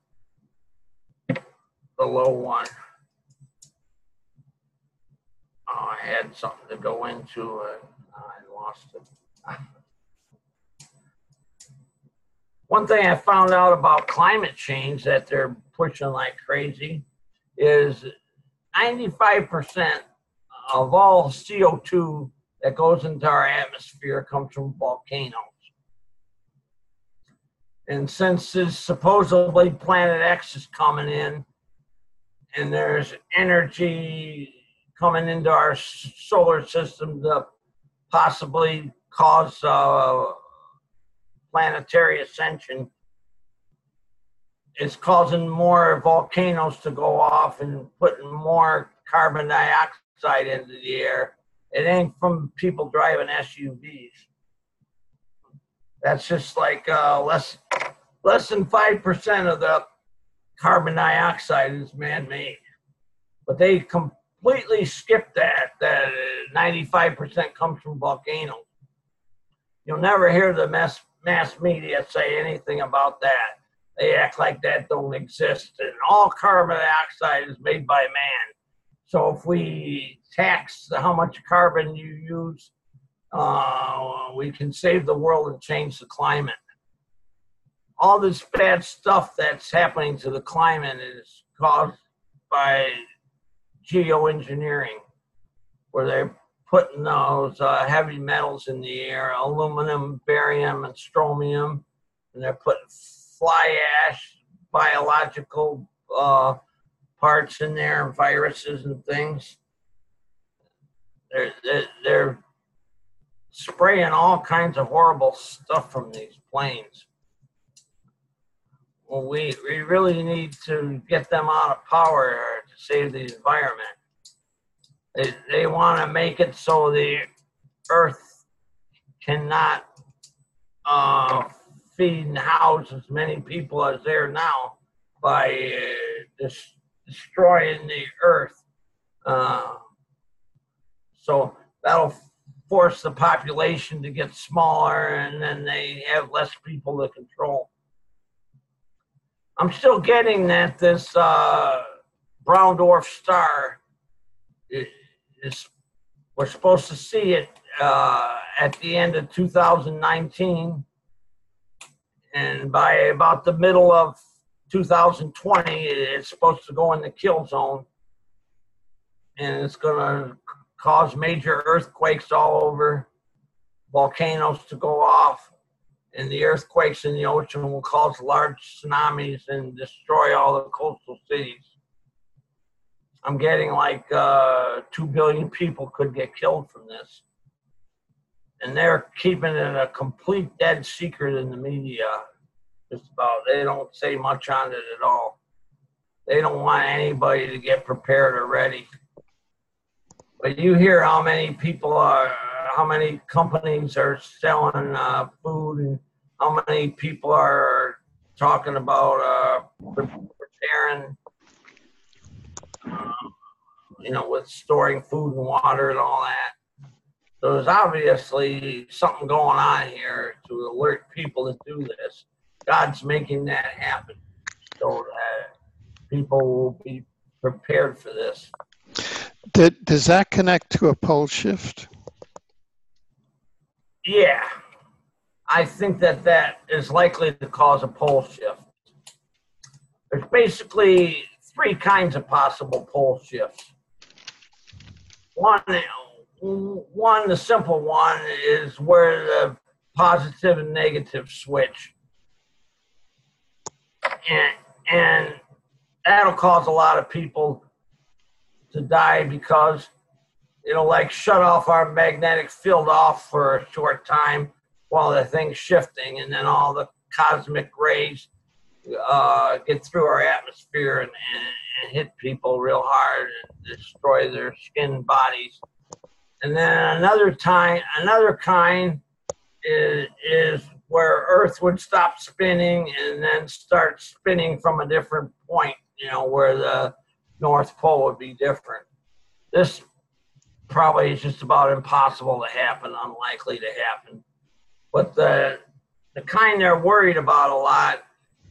low one. Oh, I had something to go into it. I lost it. One thing I found out about climate change that they're pushing like crazy is 95% of all CO2 that goes into our atmosphere comes from volcanoes. And since this supposedly Planet X is coming in, and there's energy coming into our solar system to possibly cause planetary ascension, it's causing more volcanoes to go off and putting more carbon dioxide into the air. It ain't from people driving SUVs. That's just like less than 5% of the carbon dioxide is man-made. But they completely skipped that 95% comes from volcanoes. You'll never hear the mass media say anything about that. They act like that don't exist. And all carbon dioxide is made by man. So if we tax how much carbon you use, we can save the world and change the climate. All this bad stuff that's happening to the climate is caused by geoengineering, where they're putting those heavy metals in the air, aluminum, barium, and strontium, and they're putting fly ash, biological parts in there, and viruses and things. They're spraying all kinds of horrible stuff from these planes. Well, we really need to get them out of power to save the environment. They want to make it so the Earth cannot feed and house as many people as there now by destroying the Earth. So that'll force the population to get smaller, and then they have less people to control. I'm still getting that this brown dwarf star we're supposed to see it at the end of 2019, and by about the middle of 2020, it's supposed to go in the kill zone, and it's going to cause major earthquakes all over. volcanoes to go off, and the earthquakes in the ocean will cause large tsunamis and destroy all the coastal cities. I'm getting like 2 billion people could get killed from this. And they're keeping it a complete dead secret in the media. Just about, they don't say much on it at all. They don't want anybody to get prepared or ready. But you hear how many people are, how many companies are selling food, and how many people are talking about preparing, with storing food and water and all that. So there's obviously something going on here to alert people to do this. God's making that happen so that people will be prepared for this. Does that connect to a pole shift? Yeah, I think that is likely to cause a pole shift. There's basically 3 kinds of possible pole shifts. One, the simple one is where the positive and negative switch. And that'll cause a lot of people to die because it'll like shut off our magnetic field off for a short time while the thing's shifting, and then all the cosmic rays get through our atmosphere and hit people real hard and destroy their skin and bodies. And then another kind is where Earth would stop spinning and then start spinning from a different point, where the North Pole would be different. This probably is just about impossible to happen, unlikely to happen. But the kind they're worried about a lot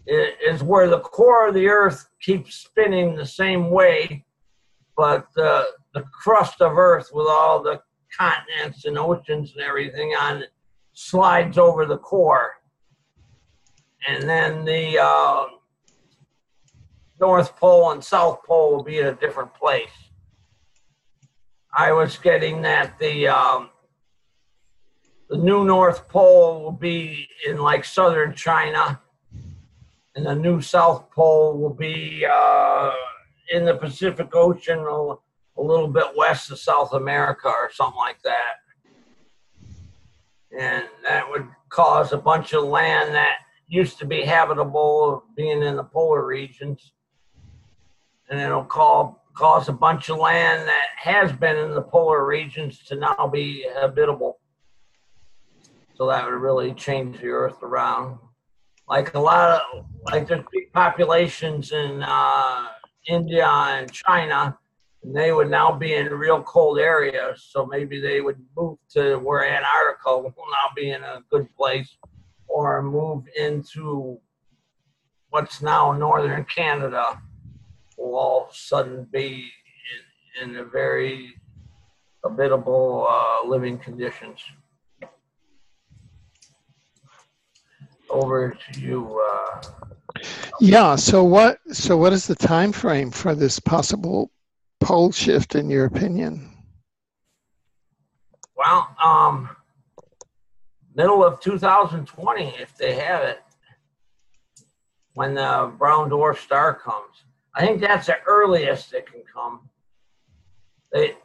is where the core of the Earth keeps spinning the same way, but the crust of Earth with all the continents and oceans and everything on it slides over the core. And then the North Pole and South Pole will be at a different place. I was getting that the new North Pole will be in like southern China, and the new South Pole will be in the Pacific Ocean, a little bit west of South America or something like that. And that would cause a bunch of land that used to be habitable being in the polar regions. And it'll cause a bunch of land that has been in the polar regions to now be habitable. So that would really change the Earth around. Like there's big populations in India and China, and they would now be in real cold areas. So maybe they would move to where Antarctica will now be in a good place, or move into what's now northern Canada will all of a sudden be in a very habitable living conditions. Over to you. Yeah. So what is the time frame for this possible pole shift, in your opinion? Well, middle of 2020, if they have it, when the brown dwarf star comes. I think that's the earliest it can come. They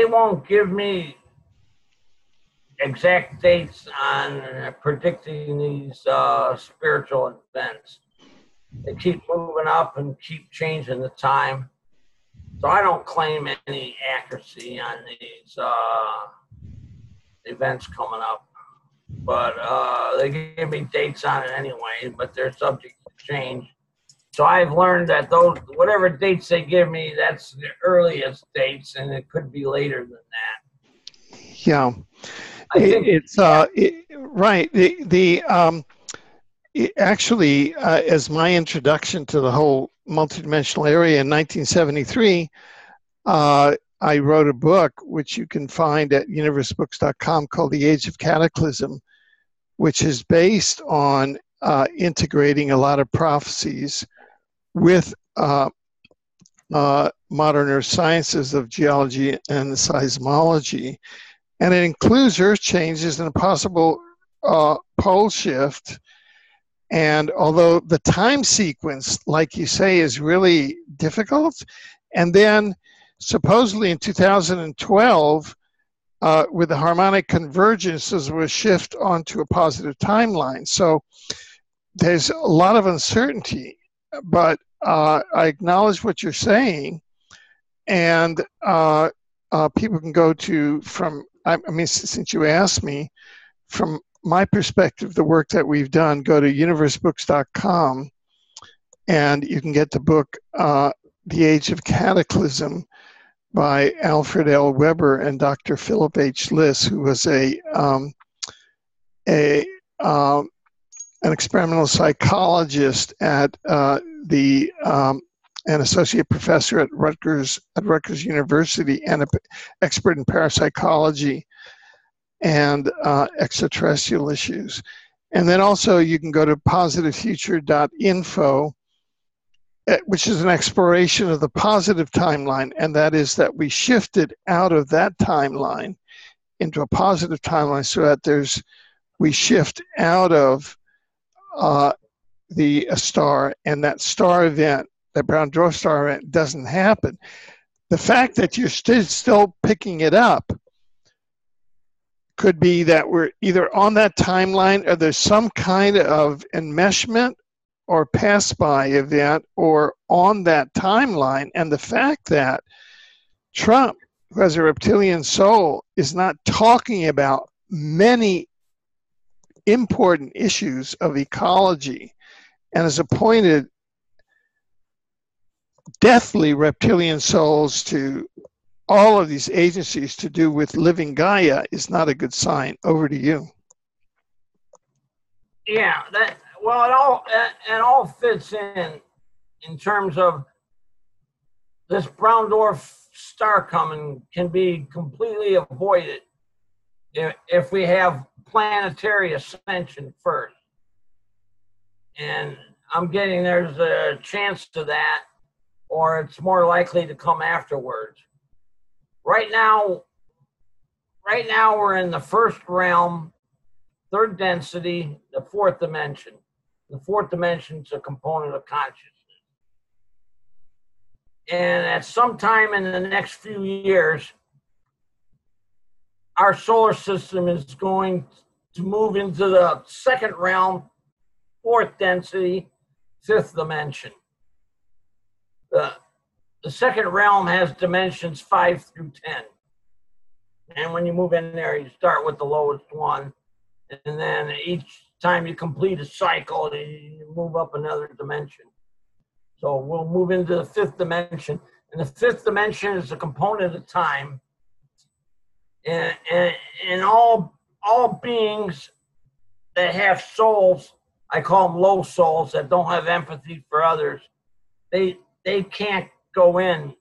won't give me exact dates on predicting these spiritual events. They keep moving up and keep changing the time. So I don't claim any accuracy on these events coming up. But they give me dates on it anyway, but they're subject to change. So I've learned that those, whatever dates they give me, that's the earliest dates, and it could be later than that. Yeah. Right. Actually, as my introduction to the whole multidimensional area in 1973, I wrote a book, which you can find at universebooks.com, called The Age of Cataclysm, which is based on integrating a lot of prophecies with modern earth sciences of geology and seismology. and it includes Earth changes and a possible pole shift. And although the time sequence, like you say, is really difficult, and then supposedly in 2012, with the harmonic convergences, will shift onto a positive timeline. So there's a lot of uncertainty, but I acknowledge what you're saying, and people can go to, I mean, since you asked me, from my perspective, the work that we've done, go to universebooks.com, and you can get the book The Age of Cataclysm by Alfred L. Webre and Dr. Philip H. Liss, who was an experimental psychologist at an associate professor at Rutgers University, and an expert in parapsychology and extraterrestrial issues. And then also you can go to positivefuture.info, which is an exploration of the positive timeline, and that is that we shifted out of that timeline into a positive timeline, so that we shift out of the star, and that star event, that brown dwarf star event, doesn't happen. The fact that you're still picking it up could be that we're either on that timeline, or there's some kind of enmeshment or pass-by event or on that timeline. And the fact that Trump, who has a reptilian soul, is not talking about many important issues of ecology and has appointed deathly reptilian souls to all of these agencies to do with living Gaia is not a good sign. Over to you. Yeah, it all fits in terms of this brown dwarf star coming can be completely avoided if we have planetary ascension first. And I'm getting there's a chance to that, or it's more likely to come afterwards. Right now we're in the first realm, third density, the fourth dimension. The fourth dimension is a component of consciousness. And at some time in the next few years, our solar system is going to move into the second realm, fourth density, fifth dimension. The second realm has dimensions 5 through 10. And when you move in there, you start with the lowest one. And then each time you complete a cycle, you move up another dimension. So we'll move into the fifth dimension. And the fifth dimension is a component of time. And all beings that have souls, I call them low souls, that don't have empathy for others, they can't go in.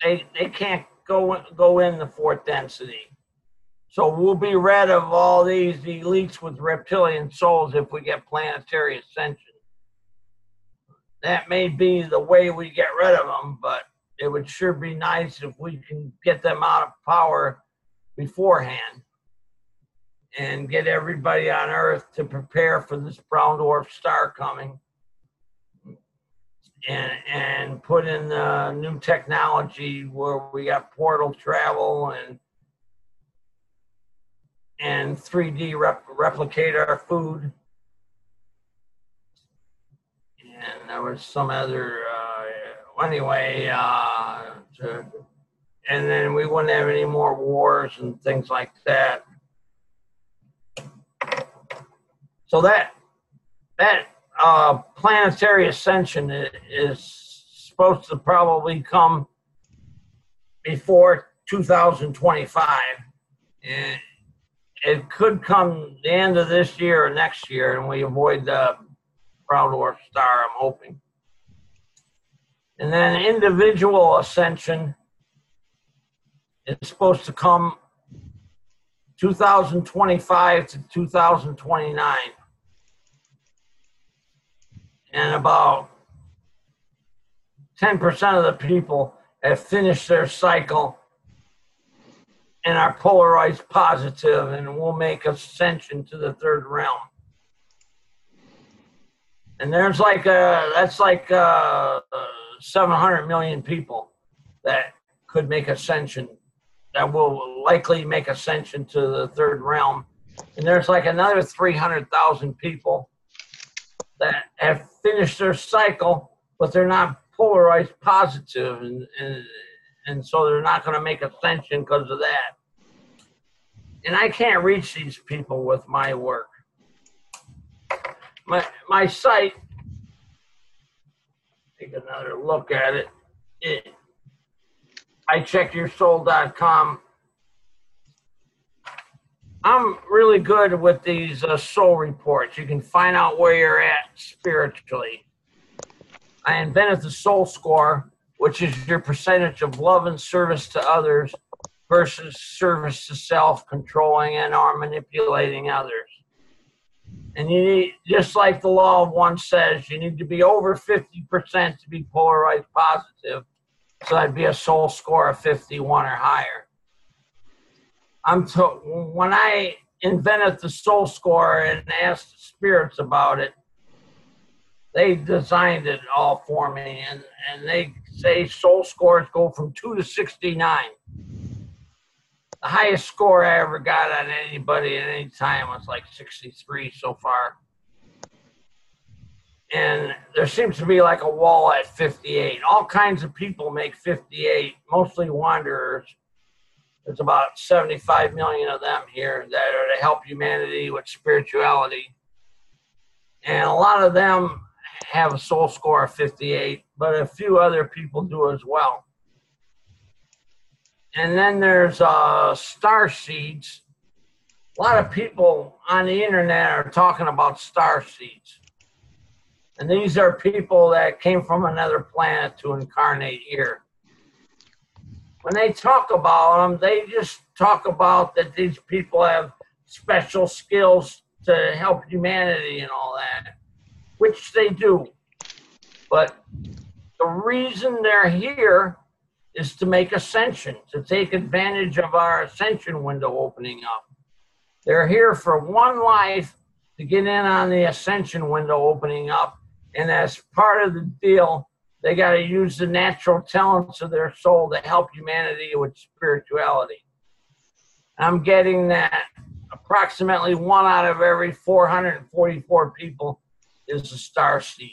They can't go in the fourth density. So we'll be rid of all these elites with reptilian souls if we get planetary ascension. That may be the way we get rid of them, but it would sure be nice if we can get them out of power beforehand and get everybody on Earth to prepare for this brown dwarf star coming, and put in the new technology where we got portal travel and 3D replicate our food. And there was some other, anyway, and then we wouldn't have any more wars and things like that. So that planetary ascension is supposed to probably come before 2025. And it could come the end of this year or next year, and we avoid the brown dwarf star, I'm hoping. And then individual ascension is supposed to come 2025 to 2029. And about 10% of the people have finished their cycle and are polarized positive, and will make ascension to the third realm. And there's like that's like 700 million people that could make ascension, that will likely make ascension to the third realm. And there's like another 300,000 people that have finished their cycle, but they're not polarized positive, and so they're not going to make ascension because of that. And I can't reach these people with my work. My site, take another look at it. ejectyoursoul.com. I'm really good with these soul reports. You can find out where you're at spiritually. I invented the soul score, which is your percentage of love and service to others versus service to self, controlling and or manipulating others. And you need, just like the law of one says, you need to be over 50% to be polarized positive. So that'd be a soul score of 51 or higher. When I invented the soul score and asked the spirits about it, they designed it all for me, and they say soul scores go from 2 to 69. The highest score I ever got on anybody at any time was like 63 so far. And there seems to be like a wall at 58. All kinds of people make 58, mostly wanderers. There's about 75 million of them here that are to help humanity with spirituality. And a lot of them have a soul score of 58, but a few other people do as well. And then there's star seeds. A lot of people on the internet are talking about star seeds. And these are people that came from another planet to incarnate here. When they talk about them, they just talk about that these people have special skills to help humanity and all that, which they do. But the reason they're here is to make ascension, to take advantage of our ascension window opening up. They're here for one life to get in on the ascension window opening up. And as part of the deal, they got to use the natural talents of their soul to help humanity with spirituality. I'm getting that approximately 1 out of every 444 people is a star seed.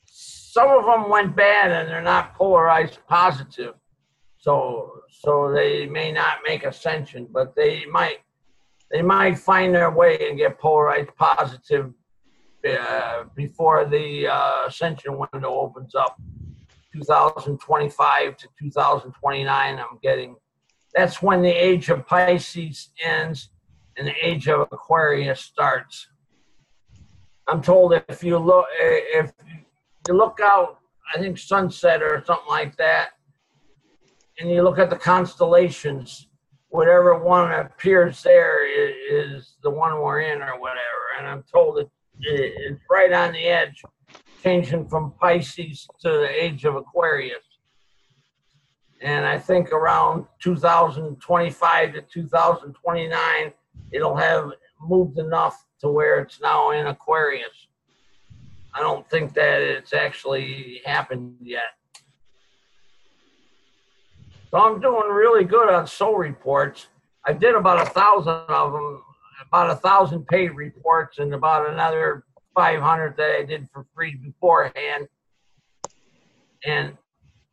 Some of them went bad and they're not polarized positive. So they may not make ascension, but they might find their way and get polarized positive before the ascension window opens up. 2025 to 2029, I'm getting. That's when the age of Pisces ends and the age of Aquarius starts. I'm told if you look out, I think sunset or something like that, and you look at the constellations, whatever one appears there is the one we're in or whatever. And I'm told it's right on the edge, changing from Pisces to the age of Aquarius. And I think around 2025 to 2029, it'll have moved enough to where it's now in Aquarius. I don't think that it's actually happened yet. So I'm doing really good on soul reports. I did about 1,000 of them, about 1,000 paid reports, and about another 500 that I did for free beforehand. And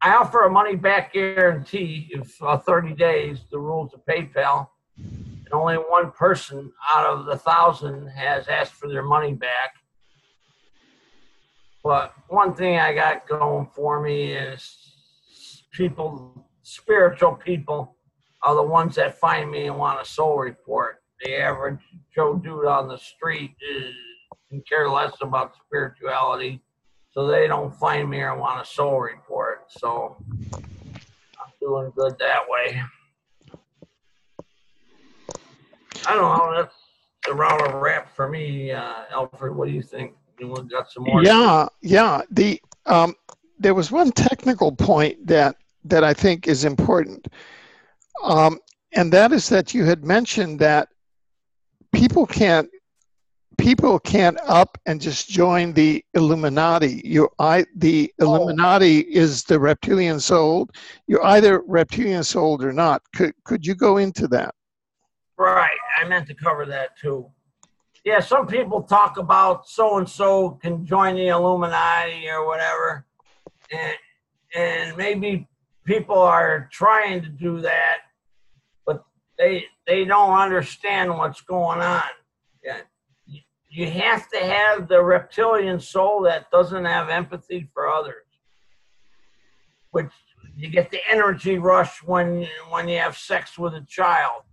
I offer a money-back guarantee of 30 days, the rules of PayPal. And only one person out of the 1,000 has asked for their money back. But one thing I got going for me is spiritual people are the ones that find me and want a soul report. The average Joe dude on the street can care less about spirituality, so they don't find me or want a soul report. So I'm doing good that way. I don't know. That's around a wrap for me, Alfred. What do you think? You got some more? Yeah. There was one technical point that that I think is important. And that is that you had mentioned that people can't up and just join the Illuminati. The Illuminati is the reptilian soul. You're either reptilian soul or not. Could you go into that? Right. I meant to cover that too. Yeah, some people talk about so-and-so can join the Illuminati or whatever. And maybe people are trying to do that, but they don't understand what's going on. Yeah. You have to have the reptilian soul that doesn't have empathy for others, which you get the energy rush when you have sex with a child,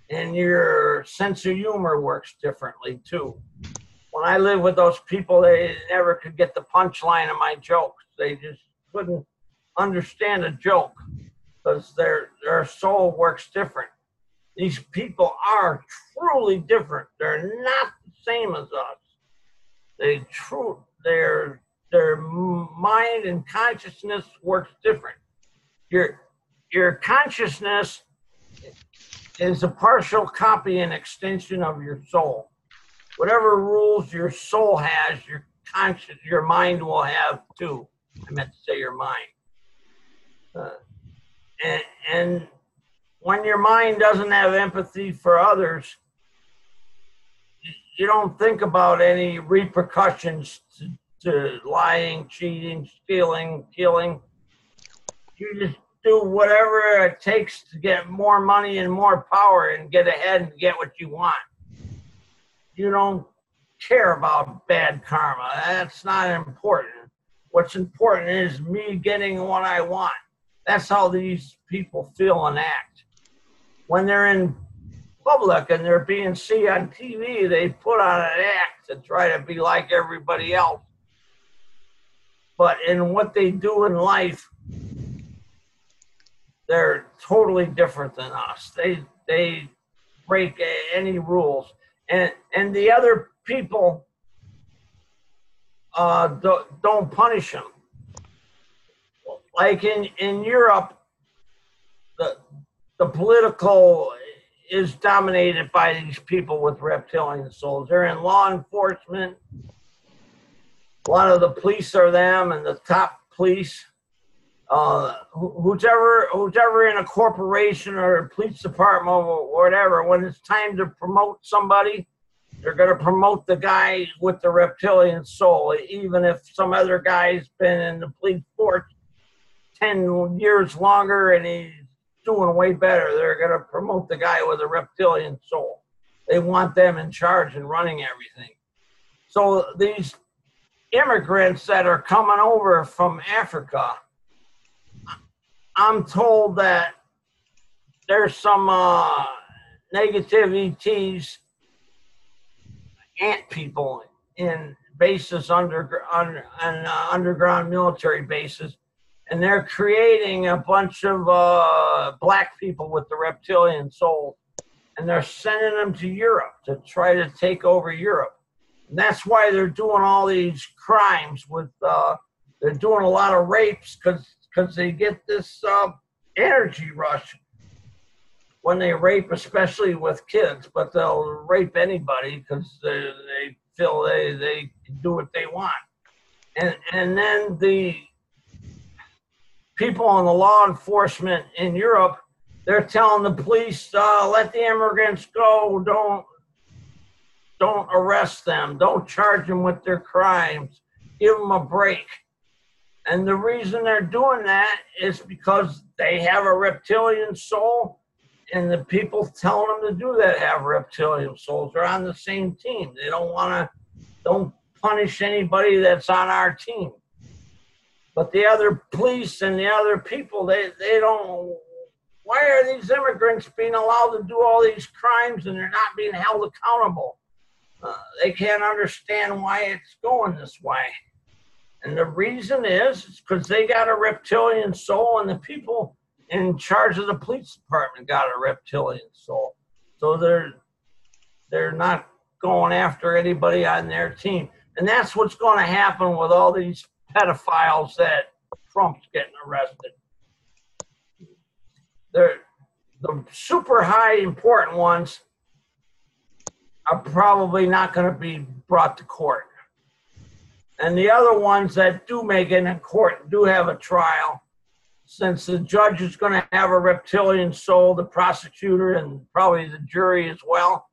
and your sense of humor works differently too. When I lived with those people, they never could get the punchline of my jokes. They just couldn't understand a joke because their soul works different. These people are truly different. They're not the same as us. Their mind and consciousness works different. Your consciousness is a partial copy and extension of your soul. Whatever rules your soul has, your mind will have too. I meant to say your mind. And when your mind doesn't have empathy for others, you don't think about any repercussions to lying, cheating, stealing, killing. You just do whatever it takes to get more money and more power and get ahead and get what you want. You don't care about bad karma. That's not important. What's important is me getting what I want. That's how these people feel and act. When they're in public and they're being seen on TV, they put on an act to try to be like everybody else. But in what they do in life, they're totally different than us. They break any rules. And the other people don't punish them. Like in Europe, the political is dominated by these people with reptilian souls. They're in law enforcement. A lot of the police are them, and the top police. Who's ever in a corporation or a police department or whatever, when it's time to promote somebody, they're going to promote the guy with the reptilian soul, even if some other guy's been in the police force 10 years longer and he's doing way better. They're going to promote the guy with a reptilian soul. They want them in charge and running everything. So these immigrants that are coming over from Africa, I'm told that there's some negative ETs, ant people in bases underground military bases, and they're creating a bunch of black people with the reptilian soul, and they're sending them to Europe to try to take over Europe. And that's why they're doing all these crimes with, they're doing a lot of rapes because they get this energy rush when they rape, especially with kids, but they'll rape anybody because they feel they can do what they want. And then the people in the law enforcement in Europe, they're telling the police, let the immigrants go, don't arrest them, don't charge them with their crimes, give them a break. And the reason they're doing that is because they have a reptilian soul, and the people telling them to do that have reptilian souls. They're on the same team. They don't punish anybody that's on our team. But the other police and the other people, they don't. Why are these immigrants being allowed to do all these crimes and they're not being held accountable? They can't understand why it's going this way. And the reason is because they got a reptilian soul, and the people in charge of the police department got a reptilian soul. So they're not going after anybody on their team. And that's what's going to happen with all these pedophiles that Trump's getting arrested. the super high important ones are probably not going to be brought to court. And the other ones that do make it in court do have a trial, since the judge is going to have a reptilian soul, the prosecutor, and probably the jury as well.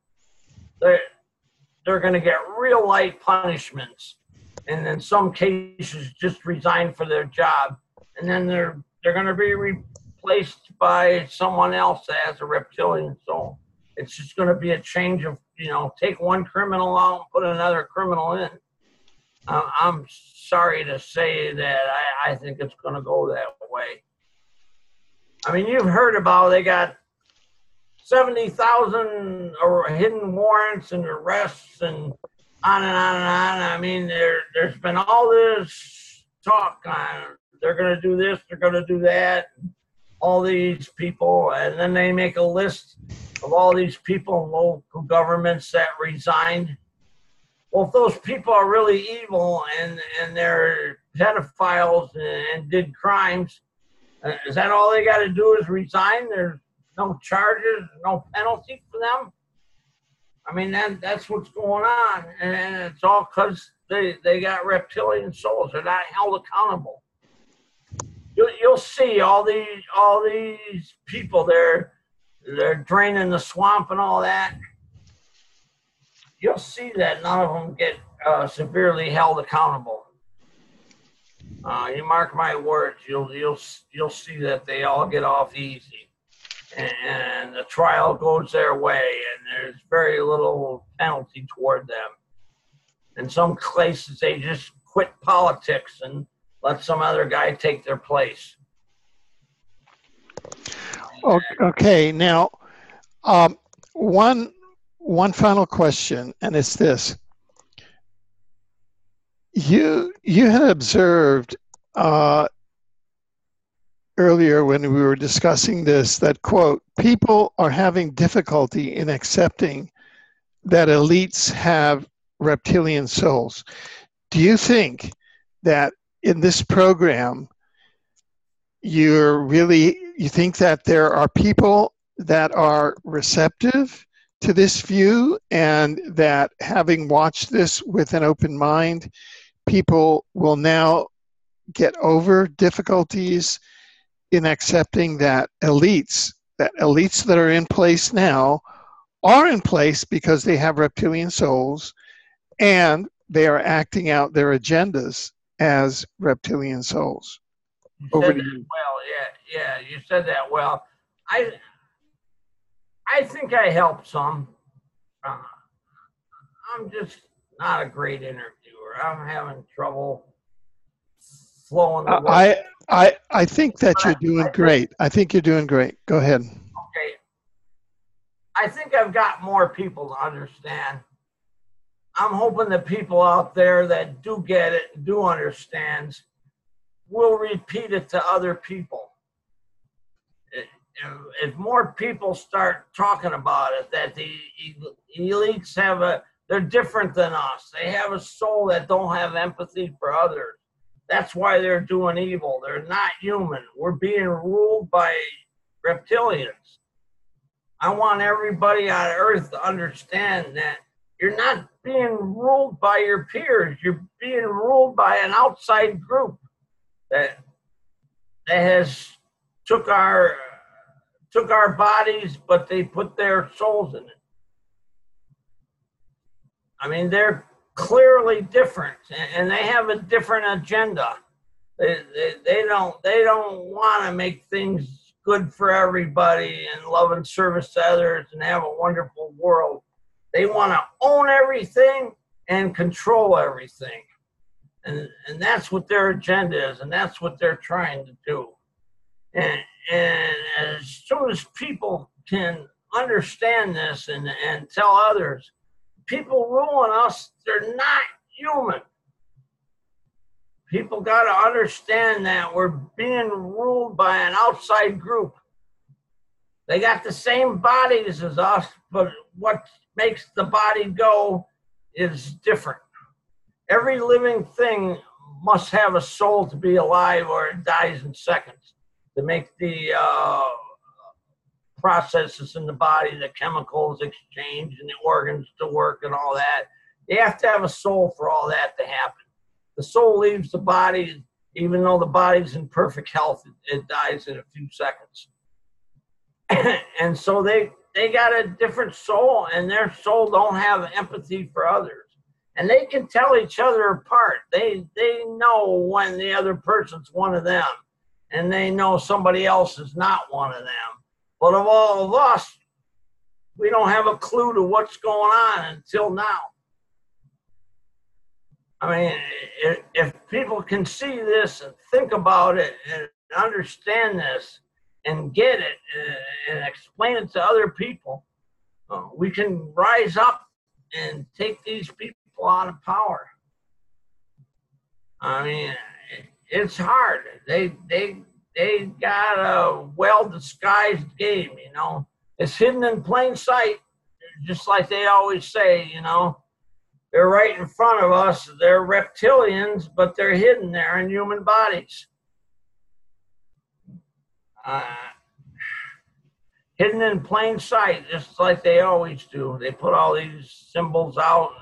They're going to get real light punishments, and in some cases just resign for their job, and then they're going to be replaced by someone else that has a reptilian soul. It's just going to be a change of, take one criminal out and put another criminal in. I'm sorry to say that I think it's going to go that way. I mean, you've heard about they got 70,000 hidden warrants and arrests and on and on and on. I mean, there's been all this talk on they're going to do this, they're going to do that, all these people, and then they make a list of all these people in local governments that resigned. Well, if those people are really evil and they're pedophiles and did crimes, is that all they got to do is resign? There's no charges, no penalty for them? I mean, that's what's going on. And it's all because they got reptilian souls. They're not held accountable. You'll see all these people, they're draining the swamp and all that. You'll see that none of them get severely held accountable. You mark my words, you'll see that they all get off easy, and the trial goes their way, and there's very little penalty toward them. In some places, they just quit politics and let some other guy take their place. Okay, now one final question, and it's this. You had observed earlier when we were discussing this that, quote, people are having difficulty in accepting that elites have reptilian souls. Do you think that in this program, you think that there are people that are receptive to this view, and that having watched this with an open mind, people will now get over difficulties in accepting that elites that are in place now are in place because they have reptilian souls and they are acting out their agendas as reptilian souls? Over to you. Well, yeah, you said that well. I think I helped some. I'm just not a great interviewer. I'm having trouble flowing the words. I think that you're doing great. I think you're doing great. Go ahead. Okay. I think I've got more people to understand. I'm hoping the people out there that do get it, do understand, will repeat it to other people. If more people start talking about it, that the elites they're different than us. They have a soul that don't have empathy for others. That's why they're doing evil. They're not human. We're being ruled by reptilians. I want everybody on Earth to understand that you're not being ruled by your peers. You're being ruled by an outside group that has took our bodies, but they put their souls in it. I mean, they're clearly different, and they have a different agenda. They don't want to make things good for everybody and love and service to others and have a wonderful world. They want to own everything and control everything. And that's what their agenda is, and that's what they're trying to do. And as soon as people can understand this and tell others, people ruling us, they're not human. People got to understand that we're being ruled by an outside group. They got the same bodies as us, but what makes the body go is different. Every living thing must have a soul to be alive, or it dies in seconds. To make the processes in the body, the chemicals exchange and the organs to work and all that. You have to have a soul for all that to happen. The soul leaves the body, even though the body's in perfect health, it dies in a few seconds. And so they got a different soul, and their soul don't have empathy for others. And they can tell each other apart. They know when the other person's one of them, and they know somebody else is not one of them. But of all of us, we don't have a clue to what's going on until now. I mean, if people can see this and think about it and understand this and get it and explain it to other people, we can rise up and take these people out of power. I mean, it's hard. They got a well-disguised game, you know. It's hidden in plain sight, just like they always say, you know. They're right in front of us. They're reptilians, but they're hidden there in human bodies. Hidden in plain sight, just like they always do. They put all these symbols out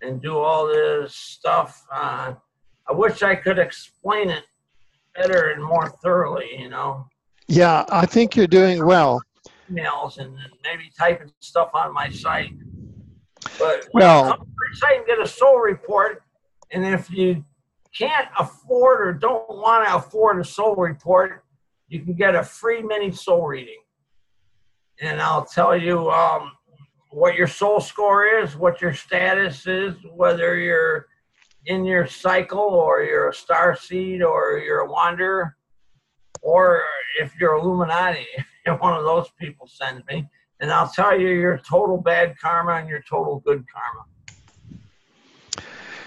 and do all this stuff. I wish I could explain it better and more thoroughly, you know. Yeah, I think you're doing well. Emails and maybe typing stuff on my site. But well, come to my site and get a soul report, and if you can't afford or don't want to afford a soul report, you can get a free mini soul reading. And I'll tell you what your soul score is, what your status is, whether you're in your cycle or you're a star seed or you're a wanderer, or if you're Illuminati, if one of those people sends me. And I'll tell you your total bad karma and your total good karma.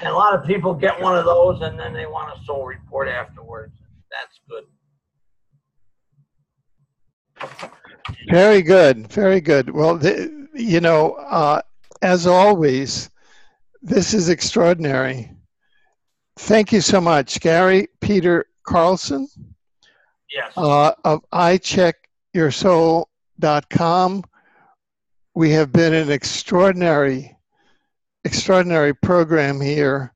And a lot of people get one of those and then they want a soul report afterwards. That's good. Very good. Very good. Well, you know, as always, this is extraordinary. Thank you so much, Gary Peter Carlson. Yes. Of ejectyoursoul.com. We have been an extraordinary program here.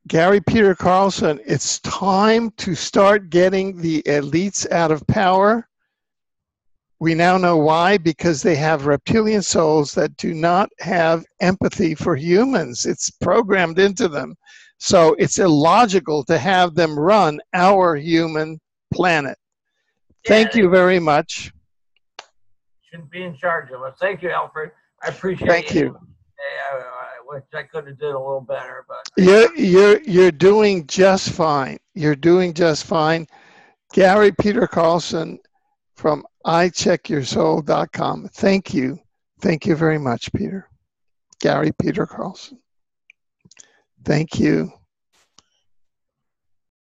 Gary Peter Carlson, it's time to start getting the elites out of power. We now know why, because they have reptilian souls that do not have empathy for humans. It's programmed into them. So it's illogical to have them run our human planet. Thank you very much. Shouldn't be in charge of us. Thank you, Alfred. I appreciate it. Thank you. I wish I could have did a little better, but you're doing just fine. You're doing just fine. Gary Peter Carlson from ejectyoursoul.com. Thank you. Thank you very much, Peter. Gary Peter Carlson. Thank you.